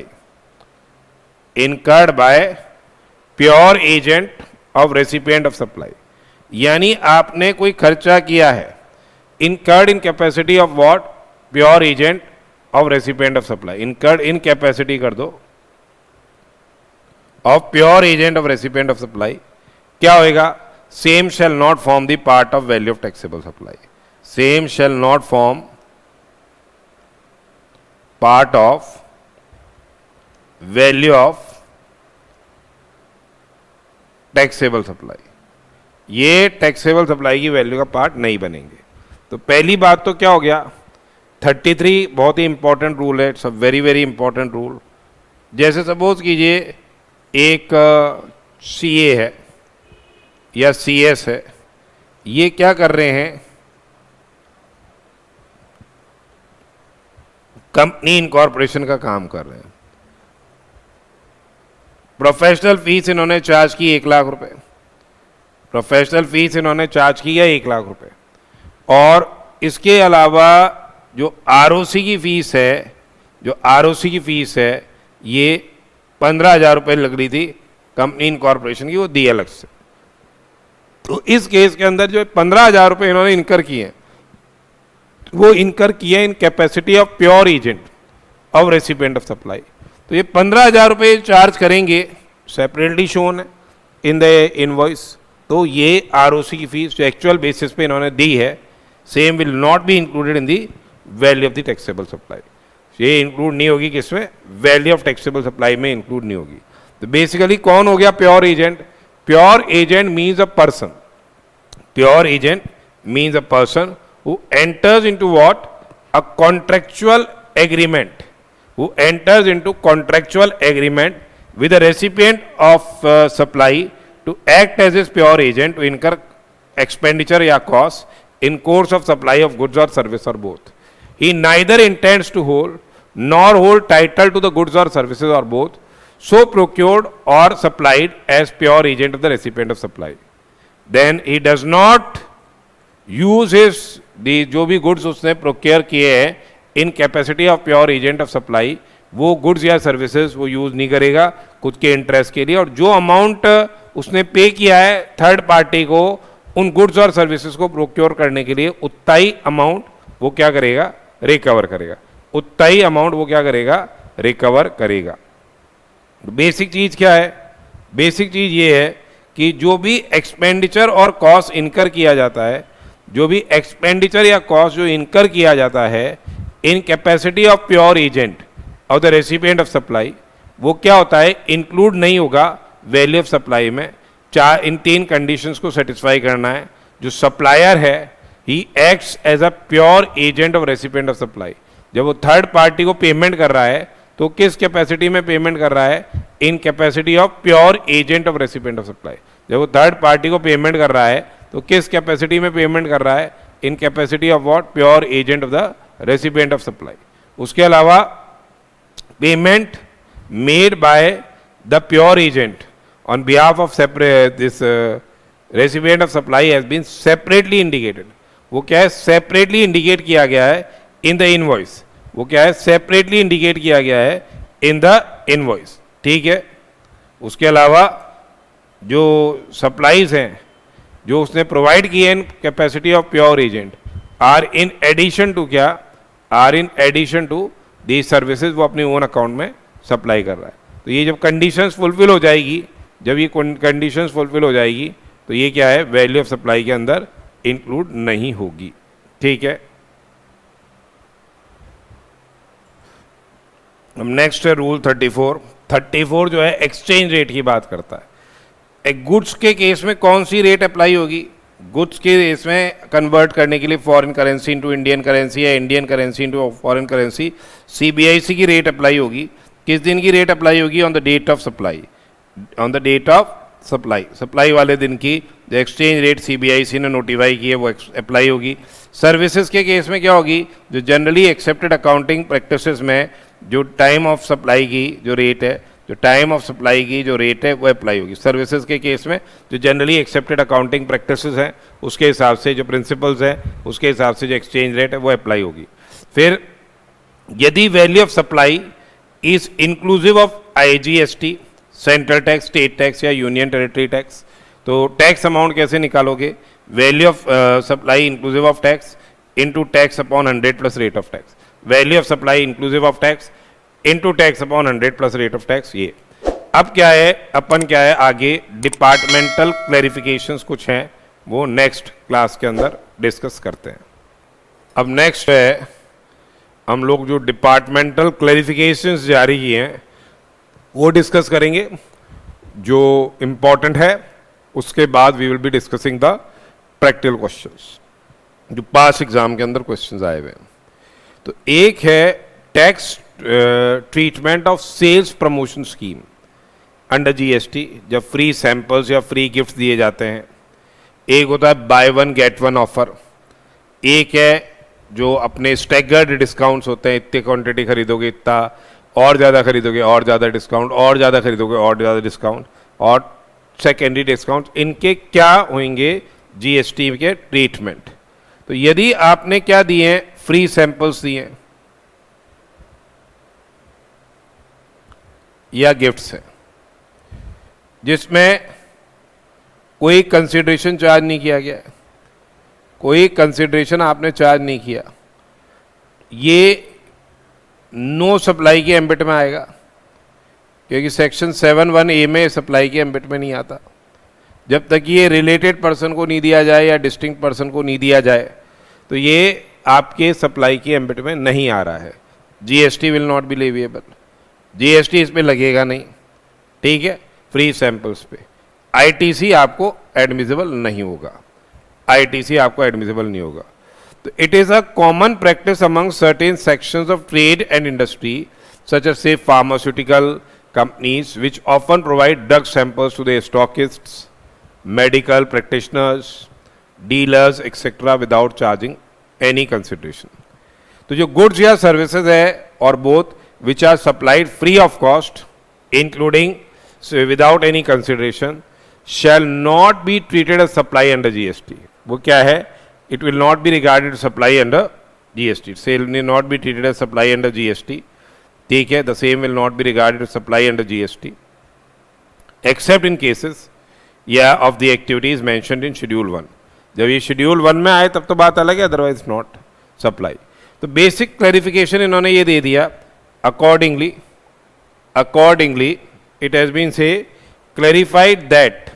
incurred by pure agent of recipient of supply, यानी आपने कोई खर्चा किया है, incurred in capacity of what, pure agent of recipient of supply, incurred in capacity कर दो of pure agent of recipient of supply, क्या होएगा, same shall not form the part of value of taxable supply, same shall not form part of value of taxable supply, ये taxable supply की value का part नहीं बनेंगे। तो पहली बात तो क्या हो गया, 33 बहुत ही इंपॉर्टेंट रूल है, it's a very very important rule. जैसे सपोज कीजिए एक सीए है या सीएस है, ये क्या कर रहे हैं, कंपनी इनकॉर्पोरेशन का काम कर रहे हैं। प्रोफेशनल फीस इन्होंने चार्ज की 1 लाख रुपए, प्रोफेशनल फीस इन्होंने चार्ज की है 1 लाख रुपए, और इसके अलावा जो आरओसी की फीस है, जो आरओसी की फीस है ये 15,000 रुपये लग रही थी कंपनी इनकॉर्पोरेशन की, वो दी अलग से। तो इस केस के अंदर जो 15,000 रुपये इन्होंने इनकर किए हैं, वो इनकर किए in capacity of pure agent of recipient of supply. तो ये 15,000 रुपये चार्ज करेंगे, सेपरेटली शोन है इन द इनवॉइस। तो ये आरओसी की फीस जो एक्चुअल बेसिस पे इन्होंने दी है, same will not be included in the value of the taxable supply, ये इंक्लूड नहीं होगी किसमें, वैल्यू ऑफ टैक्सेबल सप्लाई में इंक्लूड नहीं होगी। तो बेसिकली कौन हो गया pure agent? Pure agent means a person, pure agent means a person who enters into what? A contractual agreement, who enters into contractual agreement with the recipient of supply to act as his pure agent to incur expenditure या cost in course of supply of goods or service or both. He neither intends to hold nor hold title to the goods or services or both, so procured or supplied as pure agent of the recipient of supply. Then he does not use his जो भी goods उसने procure किए हैं इन capacity of pure agent of supply, वो goods या services वो use नहीं करेगा खुद के इंटरेस्ट के लिए, और जो अमाउंट उसने पे किया है थर्ड पार्टी को उन गुड्स और सर्विसेज को प्रोक्योर करने के लिए, उतना ही अमाउंट वो क्या करेगा, रिकवर करेगा, उतना ही अमाउंट वो क्या करेगा, रिकवर करेगा। बेसिक चीज क्या है? बेसिक चीज ये है कि जो भी एक्सपेंडिचर और कॉस्ट इनकर किया जाता है, जो भी एक्सपेंडिचर या कॉस्ट जो इनकर किया जाता है in capacity of pure agent of the recipient of supply, वो क्या होता है, इंक्लूड नहीं होगा वैल्यू ऑफ सप्लाई में। चार इन तीन कंडीशंस को सेटिस्फाई करना है। जो सप्लायर है ही acts as a pure agent of recipient of supply. जब वो थर्ड पार्टी को पेमेंट कर रहा है तो किस कैपेसिटी में पेमेंट कर रहा है, in capacity of pure agent of recipient of supply. जब वो थर्ड पार्टी को पेमेंट कर रहा है तो किस कैपेसिटी में पेमेंट कर रहा है, in capacity of what, pure agent of the recipient of supply. उसके अलावा payment made by the pure agent on behalf of separate this recipient of supply has been separately indicated. वो क्या है, separately indicate किया गया है इन the invoice. वो क्या है, सेपरेटली इंडिकेट किया गया है इन द इनवॉइस। ठीक है। उसके अलावा जो सप्लाईज हैं जो उसने प्रोवाइड किए in capacity of pure agent or in addition to क्या, or in addition to the services वो अपने ओन अकाउंट में सप्लाई कर रहा है। तो ये जब कंडीशंस फुलफिल हो जाएगी, जब ये कंडीशंस फुलफिल हो जाएगी तो ये क्या है, वैल्यू ऑफ सप्लाई के अंदर इंक्लूड नहीं होगी। ठीक है। अब नेक्स्ट है रूल 34। 34 जो है एक्सचेंज रेट की बात करता है। एक गुड्स के केस में कौन सी रेट अप्लाई होगी, गुड्स के केस में कन्वर्ट करने के लिए foreign currency into Indian currency या Indian currency into foreign currency, CBIC की रेट अप्लाई होगी। किस दिन की रेट अप्लाई होगी, on the date of supply, on the date of supply, supply वाले दिन की जो एक्सचेंज रेट सीबीआईसी ने नोटिफाई की है वो अप्लाई होगी। सर्विसेज के केस में क्या होगी, जो जनरली एक्सेप्टेड अकाउंटिंग प्रैक्टिसेस में जो टाइम ऑफ सप्लाई की जो रेट है, जो टाइम ऑफ सप्लाई की जो रेट है वो अप्लाई होगी। सर्विसेज के केस में जो जनरली एक्सेप्टेड अकाउंटिंग प्रैक्टिसेस हैं उसके हिसाब से, जो प्रिंसिपल्स हैं उसके हिसाब से जो एक्सचेंज रेट है वो अप्लाई होगी। फिर यदि value of supply is inclusive of IGST, central tax, state tax या यूनियन टेरिटरी टैक्स, तो टैक्स अमाउंट कैसे निकालोगे, value of supply inclusive of tax into tax upon 100 plus rate of tax, value of supply inclusive of tax into tax upon 100 plus rate of tax. ये अब क्या है, अपन क्या है आगे डिपार्टमेंटल क्लैरिफिकेशंस कुछ हैं वो नेक्स्ट क्लास के अंदर डिस्कस करते हैं। अब नेक्स्ट है हम लोग जो डिपार्टमेंटल क्लैरिफिकेशंस जारी किए हैं वो डिस्कस करेंगे जो इम्पॉर्टेंट है। उसके बाद we will be discussing the practical questions जो पास एग्जाम के अंदर क्वेश्चंस आए हुए हैं। तो एक है tax treatment of sales promotion scheme under GST, जब फ्री सैंपल्स या फ्री गिफ्ट दिए जाते हैं। एक होता है buy one get one offer, एक है जो अपने स्टैगर्ड डिस्काउंट्स होते हैं, इतनी क्वांटिटी खरीदोगे इतना, और ज़्यादा खरीदोगे और ज़्यादा डिस्काउंट, और ज़्यादा खरीदोगे और ज़्यादा डिस्काउंट, और सेकेंडरी डिस्काउंट। इनके क्या होंगे जीएसटी के ट्रीटमेंट। तो यदि आपने क्या दिए हैं, फ्री सैंपल्स दिए हैं या गिफ्ट्स हैं जिसमें कोई कंसिडरेशन चार्ज नहीं किया गया, कोई कंसिडरेशन आपने चार्ज नहीं किया, ये नो सप्लाई के एम्बिट में आएगा क्योंकि सेक्शन 7(1)(a) में सप्लाई के एम्बिट में नहीं आता। जब तक ये रिलेटेड पर्सन को नहीं दिया जाए या डिस्टिंक्ट पर्सन को नहीं दिया जाए तो ये आपके सप्लाई के एम्बिट में नहीं आ रहा है। GST will not be leviable, GST इसमें लगेगा नहीं, ठीक है, फ्री सैंपल्स पे। आईटीसी आपको एडमिसिबल नहीं होगा, आईटीसी आपको एडमिसिबल नहीं होगा। तो it is a common practice among certain sections of trade and industry such as say pharmaceutical companies which often provide drug samples to their stockists, medical practitioners, dealers, etc. without charging any consideration. तो जो goods या services है और both which are supplied free of cost, including without any consideration, shall not be treated as supply under GST. वो क्या है? It will not be regarded as supply under GST. Sale will not be treated as supply under GST. ठीक है, the same will not be regarded supply under GST except in cases या of the activities mentioned in schedule 1। जब ये schedule 1 में आए तब तो बात अलग है, अदरवाइज नॉट सप्लाई। तो बेसिक क्लैरिफिकेशन इन्होंने ये दे दिया, अकॉर्डिंगली इट हैज बीन से क्लैरिफाइड दैट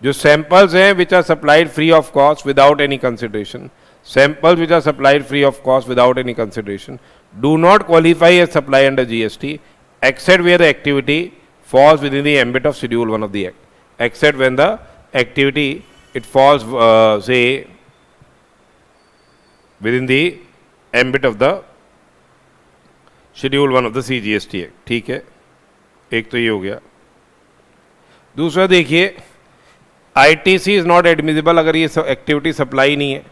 जो सैंपल्स हैं which are supplied free of cost without any consideration, samples which are supplied free of cost without any consideration do not qualify as supply under GST except where the activity falls within the ambit of Schedule 1 of the Act. Except when the activity it falls say within the ambit of the Schedule 1 of the CGST Act. ठीक है, एक तो ये हो गया। दूसरा देखिए, ITC is not admissible, अगर ये एक्टिविटी सप्लाई नहीं है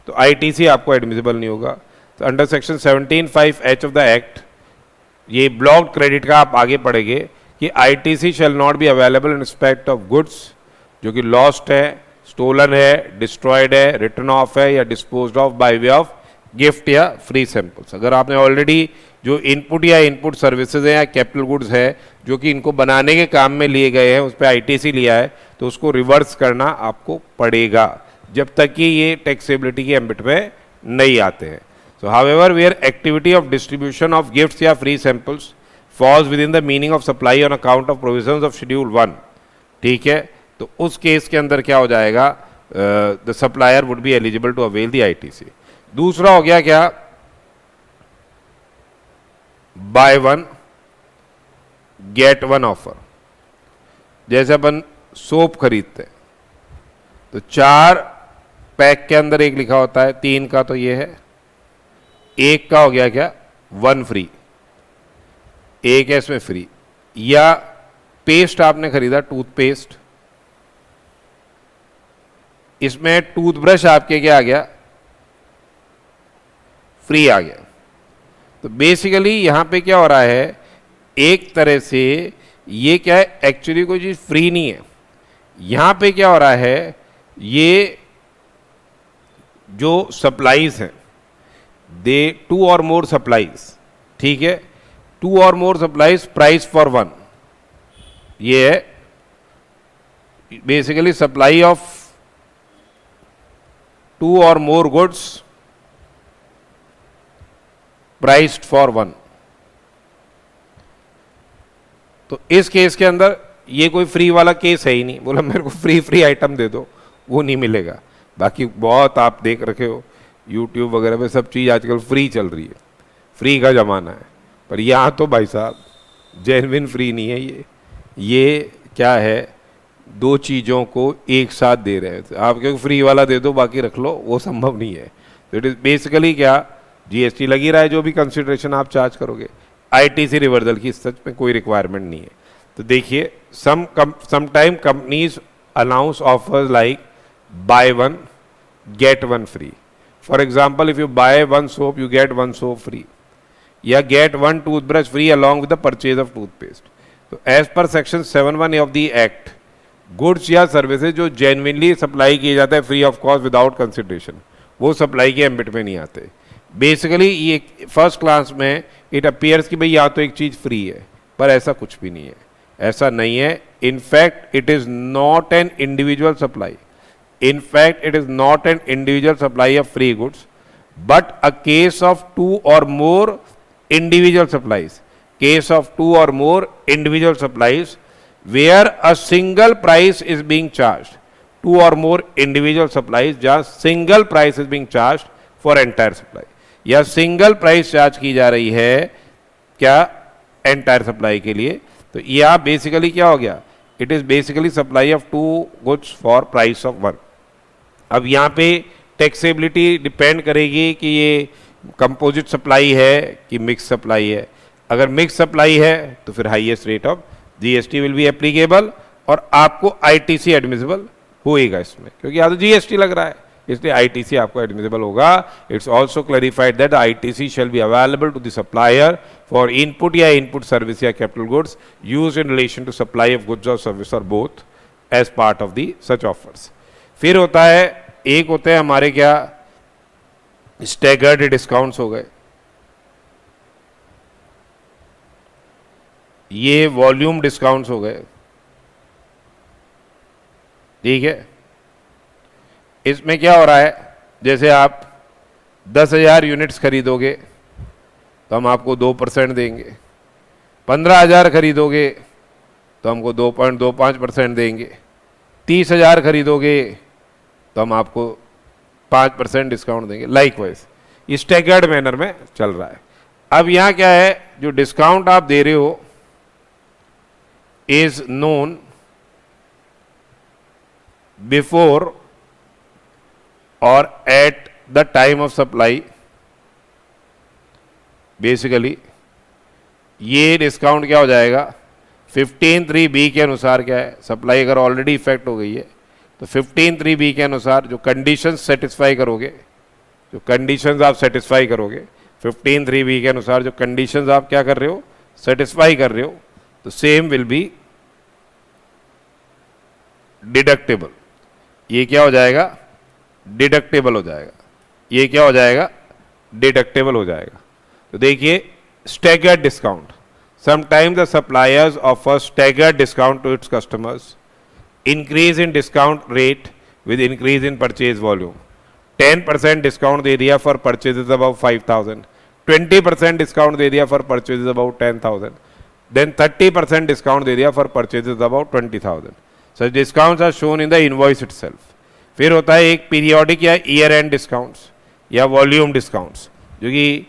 तो आईटीसी आपको एडमिसिबल नहीं होगा। तो under section 17(5)(h) of the act, ये ब्लॉक्ड क्रेडिट का आप आगे पढ़ेंगे कि ITC shell not be available in respect of goods जो कि लॉस्ट है, स्टोलन है, डिस्ट्रॉयड है, रिटर्न ऑफ है या disposed of by way of gift या फ्री सैंपल्स। अगर आपने ऑलरेडी जो इनपुट या इनपुट सर्विसेज हैं या कैपिटल गुड्स है जो कि इनको बनाने के काम में लिए गए हैं, उस पर आईटीसी लिया है, तो उसको रिवर्स करना आपको पड़ेगा जब तक कि ये टैक्सेबिलिटी के एम्बिट में नहीं आते हैं। So however where activity of distribution of gifts या free samples falls within the meaning of supply on account of provisions of schedule 1, ठीक है, तो उस केस के अंदर क्या हो जाएगा, the supplier would be eligible to avail the ITC. दूसरा हो गया क्या, buy one get one offer. जैसे अपन सोप खरीदते हैं तो 4 पैक के अंदर एक लिखा होता है, 3 का तो ये है, एक का हो गया क्या 1 फ्री, एक है इसमें फ्री। या पेस्ट आपने खरीदा, टूथपेस्ट, इसमें टूथब्रश आपके क्या आ गया, फ्री आ गया। तो बेसिकली यहां पे क्या हो रहा है, एक तरह से ये क्या है, एक्चुअली कोई चीज फ्री नहीं है। यहां पे क्या हो रहा है, ये जो सप्लाईज हैं, दे 2 और मोर सप्लाईज, ठीक है, 2 और मोर सप्लाईज प्राइस फॉर 1, ये है बेसिकली सप्लाई ऑफ 2 और मोर गुड्स प्राइस्ड फॉर 1। तो इस केस के अंदर ये कोई फ्री वाला केस है ही नहीं, बोला मेरे को फ्री आइटम दे दो, वो नहीं मिलेगा। बाकी बहुत आप देख रखे हो यूट्यूब वगैरह पे सब चीज़ आजकल फ्री चल रही है, फ्री का ज़माना है, पर यहाँ तो भाई साहब जेन्युइन फ्री नहीं है। ये क्या है, 2 चीज़ों को एक साथ दे रहे हैं। आप क्योंकि फ्री वाला दे दो बाकी रख लो, वो संभव नहीं है। तो इट इज़ बेसिकली क्या, जीएसटी लगी रहा है, जो भी कंसिडरेशन आप चार्ज करोगे, आईटीसी रिवर्सल की सच में कोई रिक्वायरमेंट नहीं है। तो देखिए, sometime companies announce offers like buy 1 get 1 free. For example, if you buy 1 soap you get 1 soap free, या get 1 toothbrush free along with the purchase of toothpaste. तो as per section 7(1) of the act, goods या services जो genuinely supply किए जाते हैं free of cost without consideration, वो supply के ambit में नहीं आते। बेसिकली ये फर्स्ट क्लास में इट अपीयर्स कि भाई यहाँ तो एक चीज़ फ्री है, पर ऐसा कुछ भी नहीं है, ऐसा नहीं है। In fact it is not an individual supply, in fact it is not an individual supply of free goods but a case of 2 or more individual supplies, case of 2 or more individual supplies where a single price is being charged, 2 or more individual supplies जहाँ single price is being charged for entire supply। या single price charge की जा रही है क्या entire supply के लिए, तो यह बेसिकली क्या हो गया, it is basically supply of 2 goods for price of 1। अब यहाँ पे टैक्सेबिलिटी डिपेंड करेगी कि ये कंपोजिट सप्लाई है कि मिक्स सप्लाई है। अगर मिक्स सप्लाई है तो फिर highest rate of GST will be applicable और आपको आईटीसी एडमिसिबल होएगा इसमें, क्योंकि यहाँ तो जीएसटी लग रहा है, इसलिए आईटीसी आपको एडमिसिबल होगा। It's also clarified that ITC shall be available to the supplier for input या इनपुट सर्विस या capital goods used in relation to supply of goods और सर्विस और both as part of the such offers. फिर होता है, एक होते हैं हमारे क्या स्टैगर्ड डिस्काउंट्स हो गए, ये वॉल्यूम डिस्काउंट्स हो गए, ठीक है। इसमें क्या हो रहा है, जैसे आप 10,000 यूनिट्स खरीदोगे तो हम आपको 2% देंगे, 15,000 खरीदोगे तो हमको 2.25% देंगे, 30,000 खरीदोगे तो हम आपको 5% डिस्काउंट देंगे। लाइकवाइज ये स्टैगर्ड मैनर में चल रहा है। अब यहाँ क्या है, जो डिस्काउंट आप दे रहे हो इज नोन बिफोर और eight the time of supply. Basically ये डिस्काउंट क्या हो जाएगा, 15(3)(b के अनुसार क्या है, सप्लाई अगर ऑलरेडी इफेक्ट हो गई है तो 15(3)(b के अनुसार जो कंडीशंस सेटिस्फाई करोगे, जो कंडीशंस आप सेटिस्फाई करोगे 15(3)(b के अनुसार जो कंडीशंस आप क्या कर रहे हो, सेटिस्फाई कर रहे हो, तो सेम विल बी डिडक्टेबल। ये क्या हो जाएगा, डिडक्टेबल हो जाएगा, ये क्या हो जाएगा, डिडक्टेबल हो जाएगा। तो देखिए staggered discount, sometimes the suppliers offer staggered discount to its customers, increase in discount rate with increase in purchase volume. 10% discount दे दिया फॉर परचेजेस अबाउट 5,000, 20% डिस्काउंट दे दिया for purchases about 10,000, then 30% discount दे दिया for purchases about 20,000। Such discounts are shown in the invoice itself. फिर होता है एक पीरियोडिक या ईयर एंड डिस्काउंट्स या वॉल्यूम डिस्काउंट्स, जो कि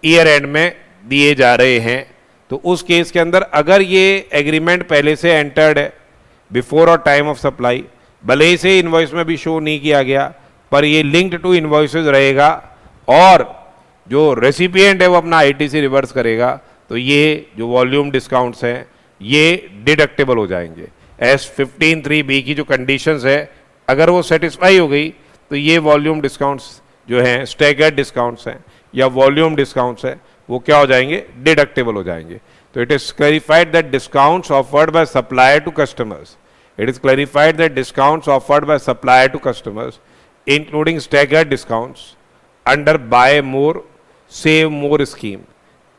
ईयर एंड में दिए जा रहे हैं। तो उस केस के अंदर अगर ये एग्रीमेंट पहले से एंटर्ड है बिफोर और टाइम ऑफ सप्लाई, भले ही से इनवॉइस में भी शो नहीं किया गया, पर ये लिंक्ड टू इनवॉइसेस रहेगा और जो रेसिपिएंट है वो अपना आईटीसी रिवर्स करेगा, तो ये जो वॉल्यूम डिस्काउंट्स हैं ये डिडक्टेबल हो जाएंगे। एस 15(3)(b की जो कंडीशंस है अगर वो सेटिस्फाई हो गई तो ये वॉल्यूम डिस्काउंट्स जो हैं, स्टैगर्ड डिस्काउंट्स हैं या वॉल्यूम डिस्काउंट्स हैं, वो क्या हो जाएंगे, डिडक्टेबल हो जाएंगे। तो it is clarified that discounts offered by supplier to customers, it is clarified that discounts offered by supplier to customers including staggered discounts under buy more save more scheme,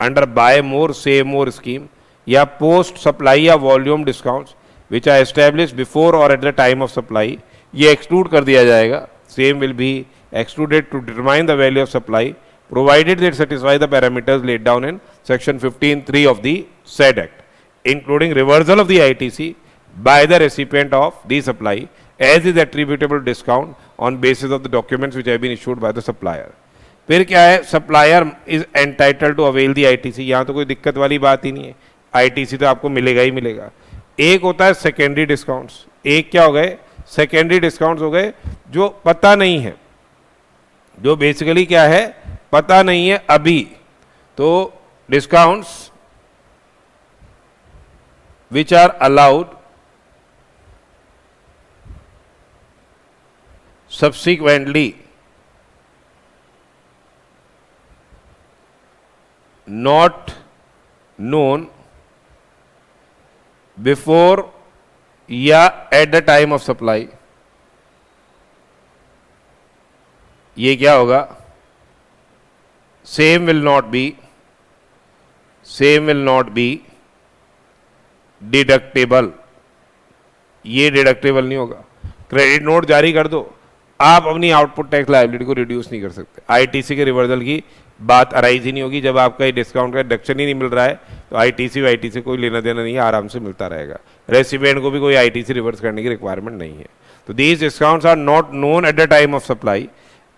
under buy more save more scheme या post supply या volume discounts which are established before or at the time of supply, ये exclude कर दिया जाएगा। same will be excluded to determine the value of supply provided that satisfy the parameters laid down in section 15(3) of the said act, including reversal of the ITC by the recipient of the supply as is attributable discount on basis of the documents which have been issued by the supplier। फिर क्या है, supplier is entitled to avail the ITC, यहाँ तो कोई दिक्कत वाली बात ही नहीं है, आईटीसी तो आपको मिलेगा ही मिलेगा। एक होता है सेकेंडरी डिस्काउंट्स, एक क्या हो गए, सेकेंडरी डिस्काउंट्स हो गए जो पता नहीं है, जो बेसिकली क्या है, पता नहीं है अभी। तो discounts which are allowed subsequently not known before या at the time of supply, ये क्या होगा, same will not be deductible, ये डिडक्टेबल नहीं होगा। क्रेडिट नोट जारी कर दो, आप अपनी आउटपुट टैक्स लायबिलिटी को रिड्यूस नहीं कर सकते, आईटीसी के रिवर्सल की बात अराइज ही नहीं होगी। जब आपका ये डिस्काउंट का डिडक्शन ही नहीं मिल रहा है तो आईटीसी वाईटीसी कोई लेना देना नहीं है, आराम से मिलता रहेगा। रेसिपिएंट को भी कोई आईटीसी रिवर्स करने की रिक्वायरमेंट नहीं है। तो these discounts are not known at the time of supply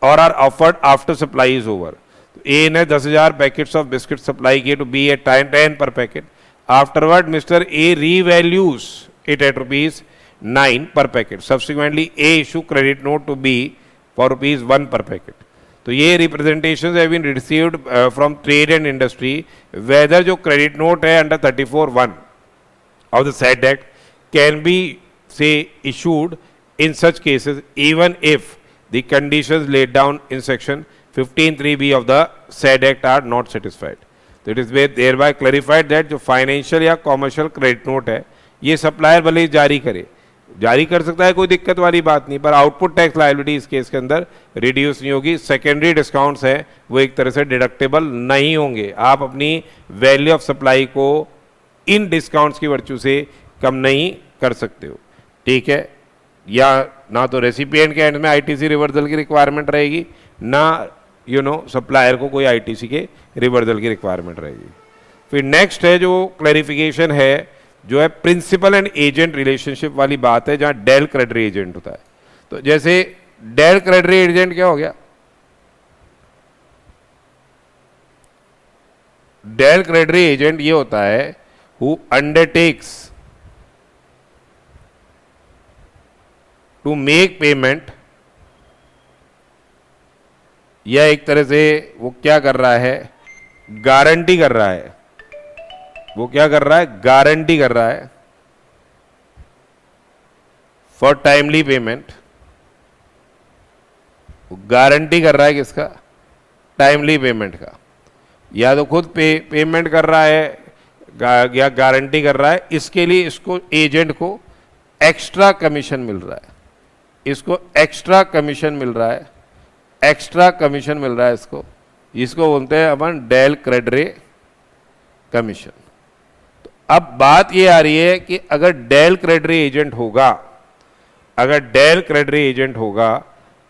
और are offered after supply is over. तो ए ने 10,000 पैकेट्स ऑफ बिस्किट सप्लाई किए to be at 10 per packet. Afterward mister A revalues it at ₹9 per packet. Subsequently, A issue credit note to B for ₹1 per packet. तो ये representations have been received from trade and industry whether जो credit note है under 34(1) of the said act can be say issued in such cases even if the conditions laid down in section 15(3)(b) of the said act are not satisfied. तो it is thereby clarified that जो financial या commercial credit note है ये supplier भले ही जारी कर सकता है, कोई दिक्कत वाली बात नहीं, पर आउटपुट टैक्स लायबिलिटी इस केस के अंदर रिड्यूस नहीं होगी. सेकेंडरी डिस्काउंट्स है वो एक तरह से डिडक्टेबल नहीं होंगे. आप अपनी वैल्यू ऑफ सप्लाई को इन डिस्काउंट्स की वर्चू से कम नहीं कर सकते हो. ठीक है, या ना तो रेसिपिएंट के एंड में आईटीसी रिवर्सल की रिक्वायरमेंट रहेगी, ना सप्लायर को कोई आईटीसी के रिवर्सल की रिक्वायरमेंट रहेगी. फिर नेक्स्ट है जो क्लैरिफिकेशन है जो है प्रिंसिपल एंड एजेंट रिलेशनशिप वाली बात है, जहां डेल क्रेडिटरी एजेंट होता है. तो जैसे डेल क्रेडिटरी एजेंट क्या हो गया, डेल क्रेडिटरी एजेंट ये होता है who undertakes to make payment, या एक तरह से वो क्या कर रहा है, गारंटी कर रहा है. वो क्या कर रहा है, गारंटी कर रहा है फॉर टाइमली पेमेंट. गारंटी कर रहा है किसका, टाइमली पेमेंट का. या तो खुद पेमेंट कर रहा है या गारंटी कर रहा है. इसके लिए इसको एजेंट को एक्स्ट्रा कमीशन मिल रहा है, इसको एक्स्ट्रा कमीशन मिल रहा है, एक्स्ट्रा कमीशन मिल रहा है इसको बोलते हैं अपन डेल क्रेडिटरी कमीशन. अब बात ये आ रही है कि अगर डेल क्रेडिटरी एजेंट होगा, अगर डेल क्रेडिटरी एजेंट होगा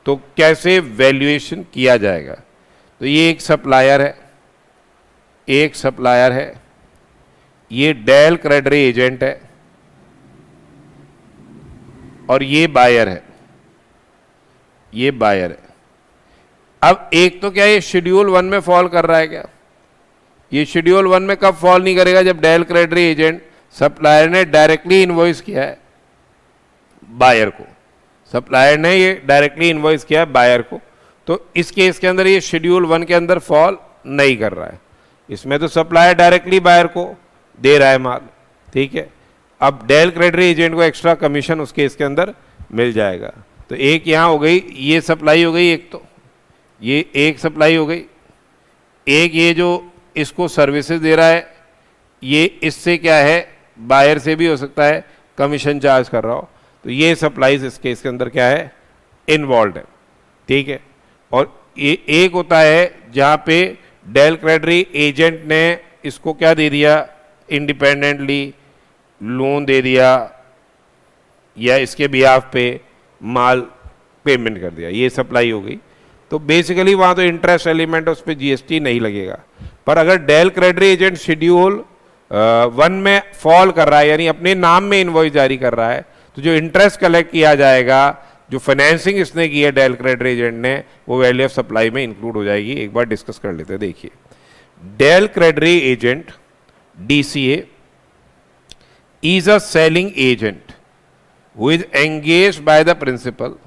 तो कैसे वैल्यूएशन किया जाएगा. तो ये एक सप्लायर है, एक सप्लायर है, ये डेल क्रेडिटरी एजेंट है, और ये बायर है, ये बायर है. अब एक तो क्या ये शेड्यूल 1 में फॉल कर रहा है क्या, ये शेड्यूल 1 में कब फॉल नहीं करेगा, जब डेल क्रेडिटरी एजेंट सप्लायर ने डायरेक्टली इनवॉइस किया है बायर को, सप्लायर ने ये डायरेक्टली इनवॉइस किया है बायर को. तो इस केस के अंदर ये शेड्यूल 1 के अंदर फॉल नहीं कर रहा है. इसमें तो सप्लायर डायरेक्टली बायर को दे रहा है माल. ठीक है, अब डेल क्रेडिटरी एजेंट को एक्स्ट्रा कमीशन उस केस के अंदर मिल जाएगा. तो एक यहाँ हो गई, ये सप्लाई हो गई, एक तो ये एक सप्लाई हो गई, एक ये जो इसको सर्विसेज दे रहा है ये इससे क्या है, बायर से भी हो सकता है कमीशन चार्ज कर रहा हो. तो ये सप्लाईज इस केस के अंदर क्या है, इन्वॉल्व है. ठीक है, और ये एक होता है जहाँ पे डेल क्रेडिटरी एजेंट ने इसको क्या दे दिया, इंडिपेंडेंटली लोन दे दिया, या इसके बिहाफ पे माल पेमेंट कर दिया, ये सप्लाई हो गई. तो बेसिकली वहाँ तो इंटरेस्ट एलिमेंट उस पर जीएसटी नहीं लगेगा. पर अगर डेल क्रेडिटरी एजेंट शेड्यूल 1 में फॉल कर रहा है, यानी अपने नाम में इनवॉइस जारी कर रहा है, तो जो इंटरेस्ट कलेक्ट किया जाएगा, जो फाइनेंसिंग इसने की है डेल क्रेडिटरी एजेंट ने, वो वैल्यू ऑफ सप्लाई में इंक्लूड हो जाएगी. एक बार डिस्कस कर लेते हैं. देखिए, del credere agent DCA is a selling agent who is engaged by the principal,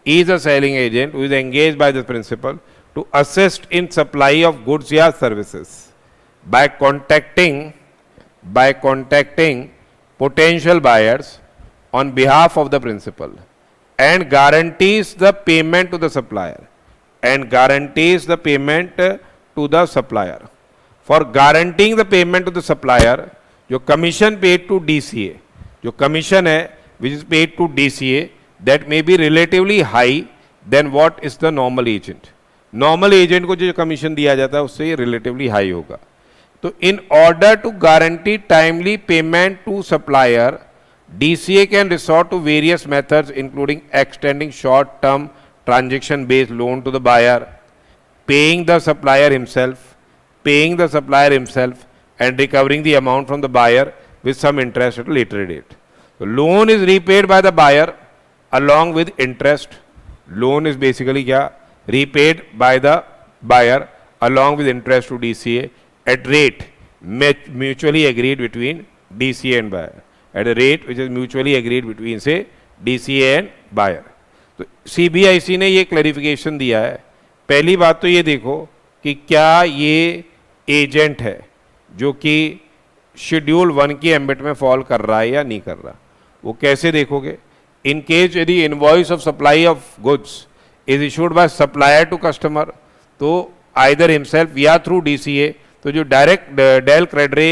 is a selling agent who is engaged by the principal to assist in supply of goods या services by contacting potential buyers on behalf of the principal and guarantees the payment to the supplier For guaranteeing the payment to the supplier, जो commission paid to DCA, जो commission है which is paid to DCA, that may be relatively high than what is the normal agent. Normal agent को जो commission दिया जाता है उससे ये रिलेटिवली हाई होगा. तो in order to guarantee timely payment to supplier, DCA can resort to various methods including extending short term transaction based loan to the buyer, paying the supplier himself and recovering the amount from the buyer with some interest at a later date. The loan is repaid by the buyer along with interest. Loan is basically क्या, repaid by the buyer along with interest to DCA at rate mutually agreed between DCA and buyer, at a rate which is mutually agreed between say DCA and buyer. तो CBIC ने ये clarification दिया है. पहली बात तो ये देखो कि क्या ये एजेंट है जो कि शेड्यूल 1 की एम्बिट में फॉल कर रहा है या नहीं कर रहा. वो कैसे देखोगे? इन केस यदि invoice of supply of goods is issued by supplier to customer, तो आइदर हिमसेल्फ या थ्रू DCA, तो जो डायरेक्ट डेल क्रेडरे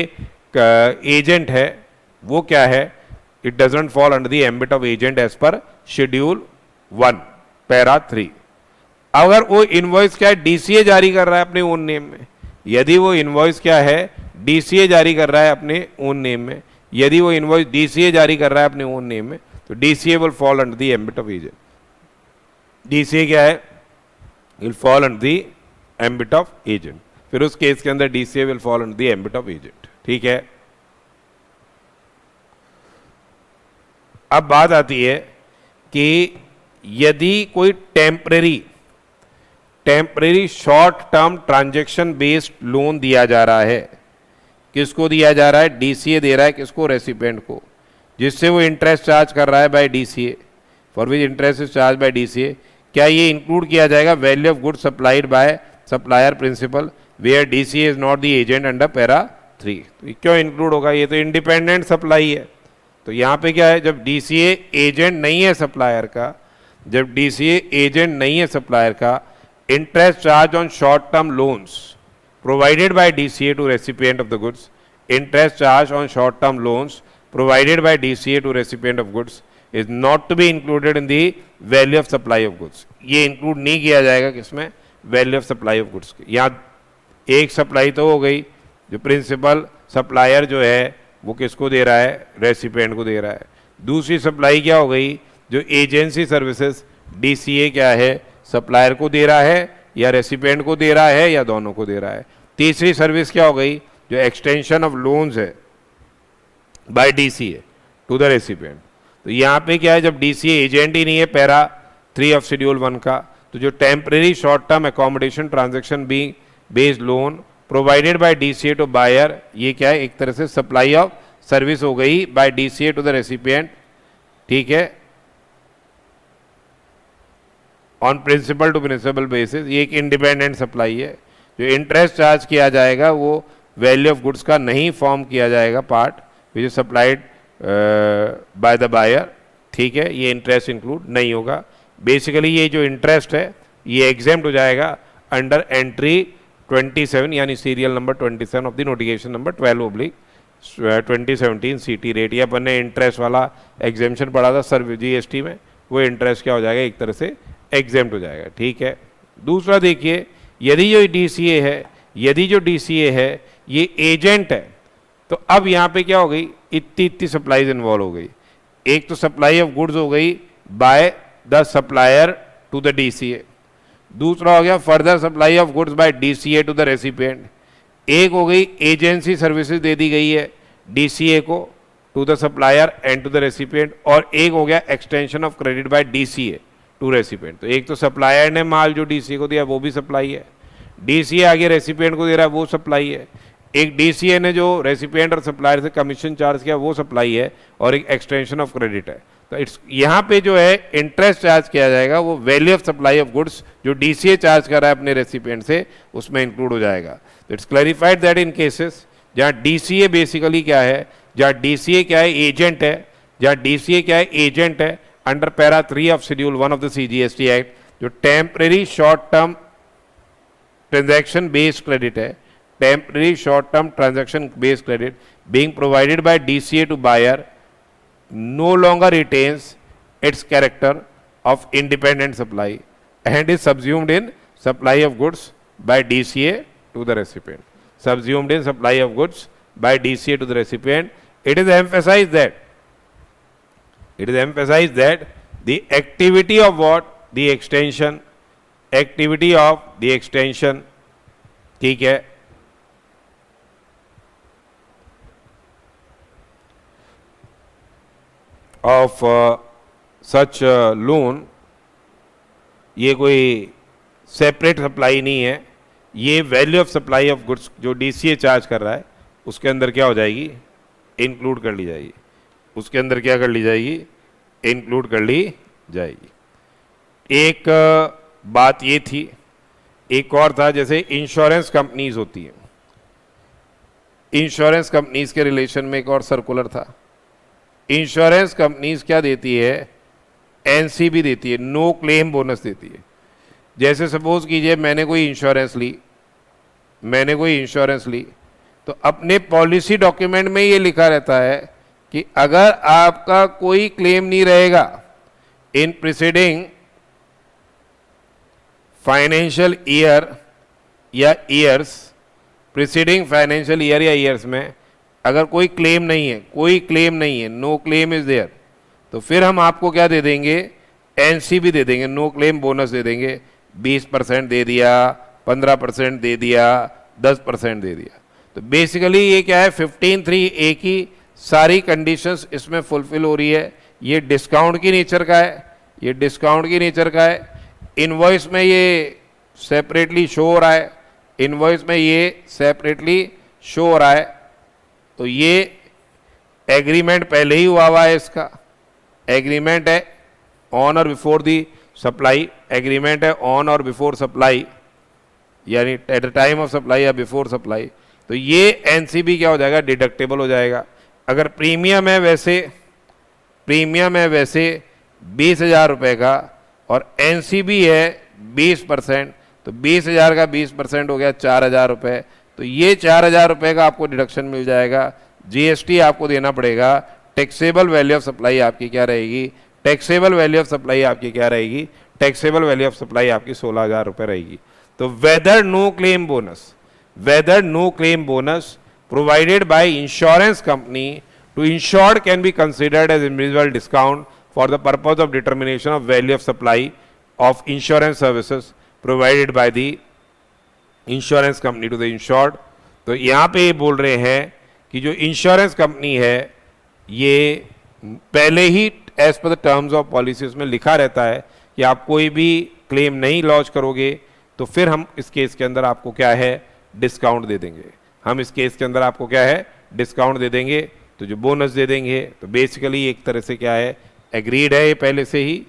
एजेंट है वो क्या है? It doesn't fall under the ambit of agent as per schedule 1 para 3. अगर वो इनवॉइस क्या है? DCA जारी कर रहा है अपने ओन नेम में. यदि वो इनवॉइस क्या है? DCA जारी कर रहा है अपने ओन नेम में. यदि वो इनवॉइस DCA जारी कर रहा है अपने ओन नेम में, तो DCA will fall under the ambit of agent. DCA क्या है? Will fall under the ambit of agent. फिर उस केस के अंदर DCA will fall under the ambit of agent. ठीक है. अब बात आती है कि यदि कोई temporary short term transaction based loan दिया जा रहा है, किसको दिया जा रहा है? DCA दे रहा है. किसको? रेसिपिएंट को, जिससे वो इंटरेस्ट चार्ज कर रहा है by DCA, for which interest is charge by DCA. क्या ये इंक्लूड किया जाएगा value of good supplied by supplier principal where DCA is not the agent under para 3? तो क्यों इंक्लूड होगा? ये तो इंडिपेंडेंट सप्लाई है. तो यहाँ पे क्या है? जब DCA एजेंट नहीं है सप्लायर का, जब DCA एजेंट नहीं है सप्लायर का, interest charge on short term loans provided by DCA to recipient of the goods, interest charge on short term loans provided by DCA to recipient of goods is not to be included in the value of supply of goods. ये include नहीं किया जाएगा किसमें? Value of supply of goods के. यहाँ एक supply तो हो गई, जो प्रिंसिपल सप्लायर जो है वो किसको दे रहा है? रेसिपिएंट को दे रहा है. दूसरी सप्लाई क्या हो गई? जो एजेंसी सर्विसेज DCA क्या है? सप्लायर को दे रहा है या रेसिपिएंट को दे रहा है या दोनों को दे रहा है. तीसरी सर्विस क्या हो गई? जो एक्सटेंशन ऑफ लोन्स है by DCA to the recipient. तो यहाँ पे क्या है? जब DCA एजेंट ही नहीं है पैरा 3 ऑफ शेड्यूल 1 का, तो जो temporary short term accommodation transaction being based loan provided by DCA to buyer, ये क्या है? एक तरह से सप्लाई ऑफ सर्विस हो गई by DCA to the recipient. ठीक है, on principal to principal basis. ये एक इंडिपेंडेंट सप्लाई है. जो इंटरेस्ट चार्ज किया जाएगा वो वैल्यू ऑफ गुड्स का नहीं फॉर्म किया जाएगा part which is supplied by the buyer. ठीक है, ये इंटरेस्ट इंक्लूड नहीं होगा. बेसिकली ये जो इंटरेस्ट है ये एग्जेम्प्ट हो जाएगा अंडर एंट्री 27 यानी serial number 27 of the notification number 12/2017 CT rate. ये अपन ने इंटरेस्ट वाला एग्जेम्पशन पढ़ा था सर GST में. वो इंटरेस्ट क्या हो जाएगा? एक तरह से एग्जेम्प्ट हो जाएगा. ठीक है. दूसरा देखिए, यदि जो DCA है ये एजेंट है, तो अब यहाँ पे क्या हो गई? इतनी सप्लाईज इन्वॉल्व हो गई. एक तो सप्लाई ऑफ गुड्स हो गई by the supplier to the DCA. दूसरा हो गया further supply of goods by DCA to the recipient. एक हो गई एजेंसी सर्विसेज दे दी गई है DCA को to the supplier and to the recipient. और एक हो गया extension of credit by DCA to recipient. तो एक तो सप्लायर ने माल जो DCA को दिया वो भी सप्लाई है, DCA आगे रेसिपिएंट को दे रहा है वो सप्लाई है. एक DCA ने जो रेसिपिएंट और सप्लायर से कमीशन चार्ज किया वो सप्लाई है, और एक एक्सटेंशन ऑफ क्रेडिट है. तो इट्स यहाँ पे जो है इंटरेस्ट चार्ज किया जाएगा वो value of supply of goods जो DCA चार्ज कर रहा है अपने रेसिपिएंट से उसमें इंक्लूड हो जाएगा. तो it's clarified that in cases जहाँ DCA बेसिकली क्या है, जहाँ DCA क्या है? एजेंट है. जहाँ DCA क्या है? एजेंट है. Under para 3 of schedule 1 of the CGST act जो temporary short term transaction based credit है, temporary short term transaction based credit being provided by DCA to buyer no longer retains its character of independent supply and is subsumed in supply of goods by DCA to the recipient. Subsumed in supply of goods by DCA to the recipient. It is emphasized that the activity of what? The extension. Activity of the extension. ठीक है. Of such loan, ये कोई separate supply नहीं है, ये value of supply of goods जो DCA charge कर रहा है उसके अंदर क्या हो जाएगी, इंक्लूड कर ली जाएगी, उसके अंदर क्या कर ली जाएगी, इंक्लूड कर ली जाएगी। एक बात ये थी, एक और था, जैसे इंश्योरेंस कंपनीज होती हैं, इंश्योरेंस कंपनीज के रिलेशन में एक और सर्कुलर था। इंश्योरेंस कंपनीज क्या देती है, एनसीबी देती है, नो क्लेम बोनस देती है। जैसे सपोज कीजिए मैंने कोई इंश्योरेंस ली, तो अपने पॉलिसी डॉक्यूमेंट में ये लिखा रहता है कि अगर आपका कोई क्लेम नहीं रहेगा इन प्रीसीडिंग फाइनेंशियल ईयर या ईयर्स, प्रीसीडिंग फाइनेंशियल ईयर या ईयर्स में अगर कोई क्लेम नहीं है, नो क्लेम इज देयर, तो फिर हम आपको क्या दे देंगे, एनसीबी दे देंगे, नो क्लेम बोनस दे देंगे। 20% दे दिया, 15% दे दिया, 10% दे दिया। तो बेसिकली ये क्या है, 15(3)(a की सारी कंडीशंस इसमें फुलफिल हो रही है। ये डिस्काउंट की नेचर का है, इनवॉइस में ये सेपरेटली शो हो रहा है, तो ये एग्रीमेंट पहले ही हुआ है, इसका एग्रीमेंट है ऑन और बिफोर दी सप्लाई, एग्रीमेंट है ऑन और बिफोर सप्लाई, यानी eight the time of supply या बिफोर सप्लाई। तो ये एनसीबी क्या हो जाएगा, डिडक्टेबल हो जाएगा। अगर प्रीमियम है वैसे 20,000 रुपये का और एनसीबी है 20%, तो 20,000 का 20% हो गया 4,000 रुपये। तो ये 4,000 रुपये का आपको डिडक्शन मिल जाएगा। जीएसटी आपको देना पड़ेगा। टैक्सेबल वैल्यू ऑफ सप्लाई आपकी क्या रहेगी, टैक्सेबल वैल्यू ऑफ सप्लाई आपकी 16,000 रुपये रहेगी। तो whether no claim bonus provided by insurance company to insured can be considered as individual discount for the purpose of determination of value of supply of insurance services provided by the insurance company to the insured। तो यहाँ पे ये बोल रहे हैं कि जो insurance company है ये पहले ही as per the terms of policies में लिखा रहता है कि आप कोई भी क्लेम नहीं लॉन्च करोगे तो फिर हम इस केस के अंदर आपको क्या है, डिस्काउंट दे देंगे। डिस्काउंट दे देंगे, तो जो बोनस दे देंगे, तो बेसिकली एक तरह से क्या है, एग्रीड है ये पहले से ही।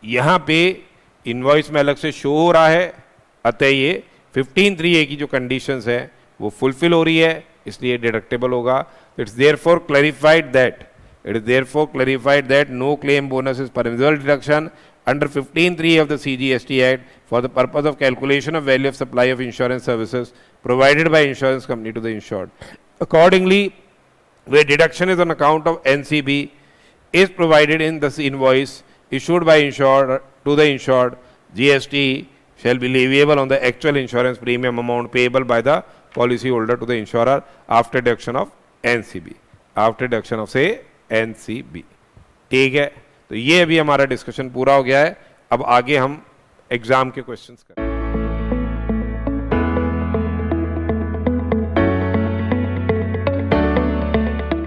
यहाँ पे इनवॉइस में अलग से शो हो रहा है, अतः ये 15(3)(a की जो कंडीशंस है वो फुलफिल हो रही है, इसलिए डिडक्टेबल होगा। It's therefore clarified that no claim bonus is permissible deduction under 15(3) of the CGST Act for the purpose of calculation of value of supply of insurance services provided by insurance company to the insured. Accordingly, where deduction is on account of NCB is provided in this invoice issued by insured to the insured, GST shall be leviable on the actual insurance premium amount payable by the policyholder to the insurer after deduction of NCB, NCB। ठीक है, तो ये अभी हमारा discussion पूरा हो गया है। अब आगे हम एग्जाम के क्वेश्चंस करें।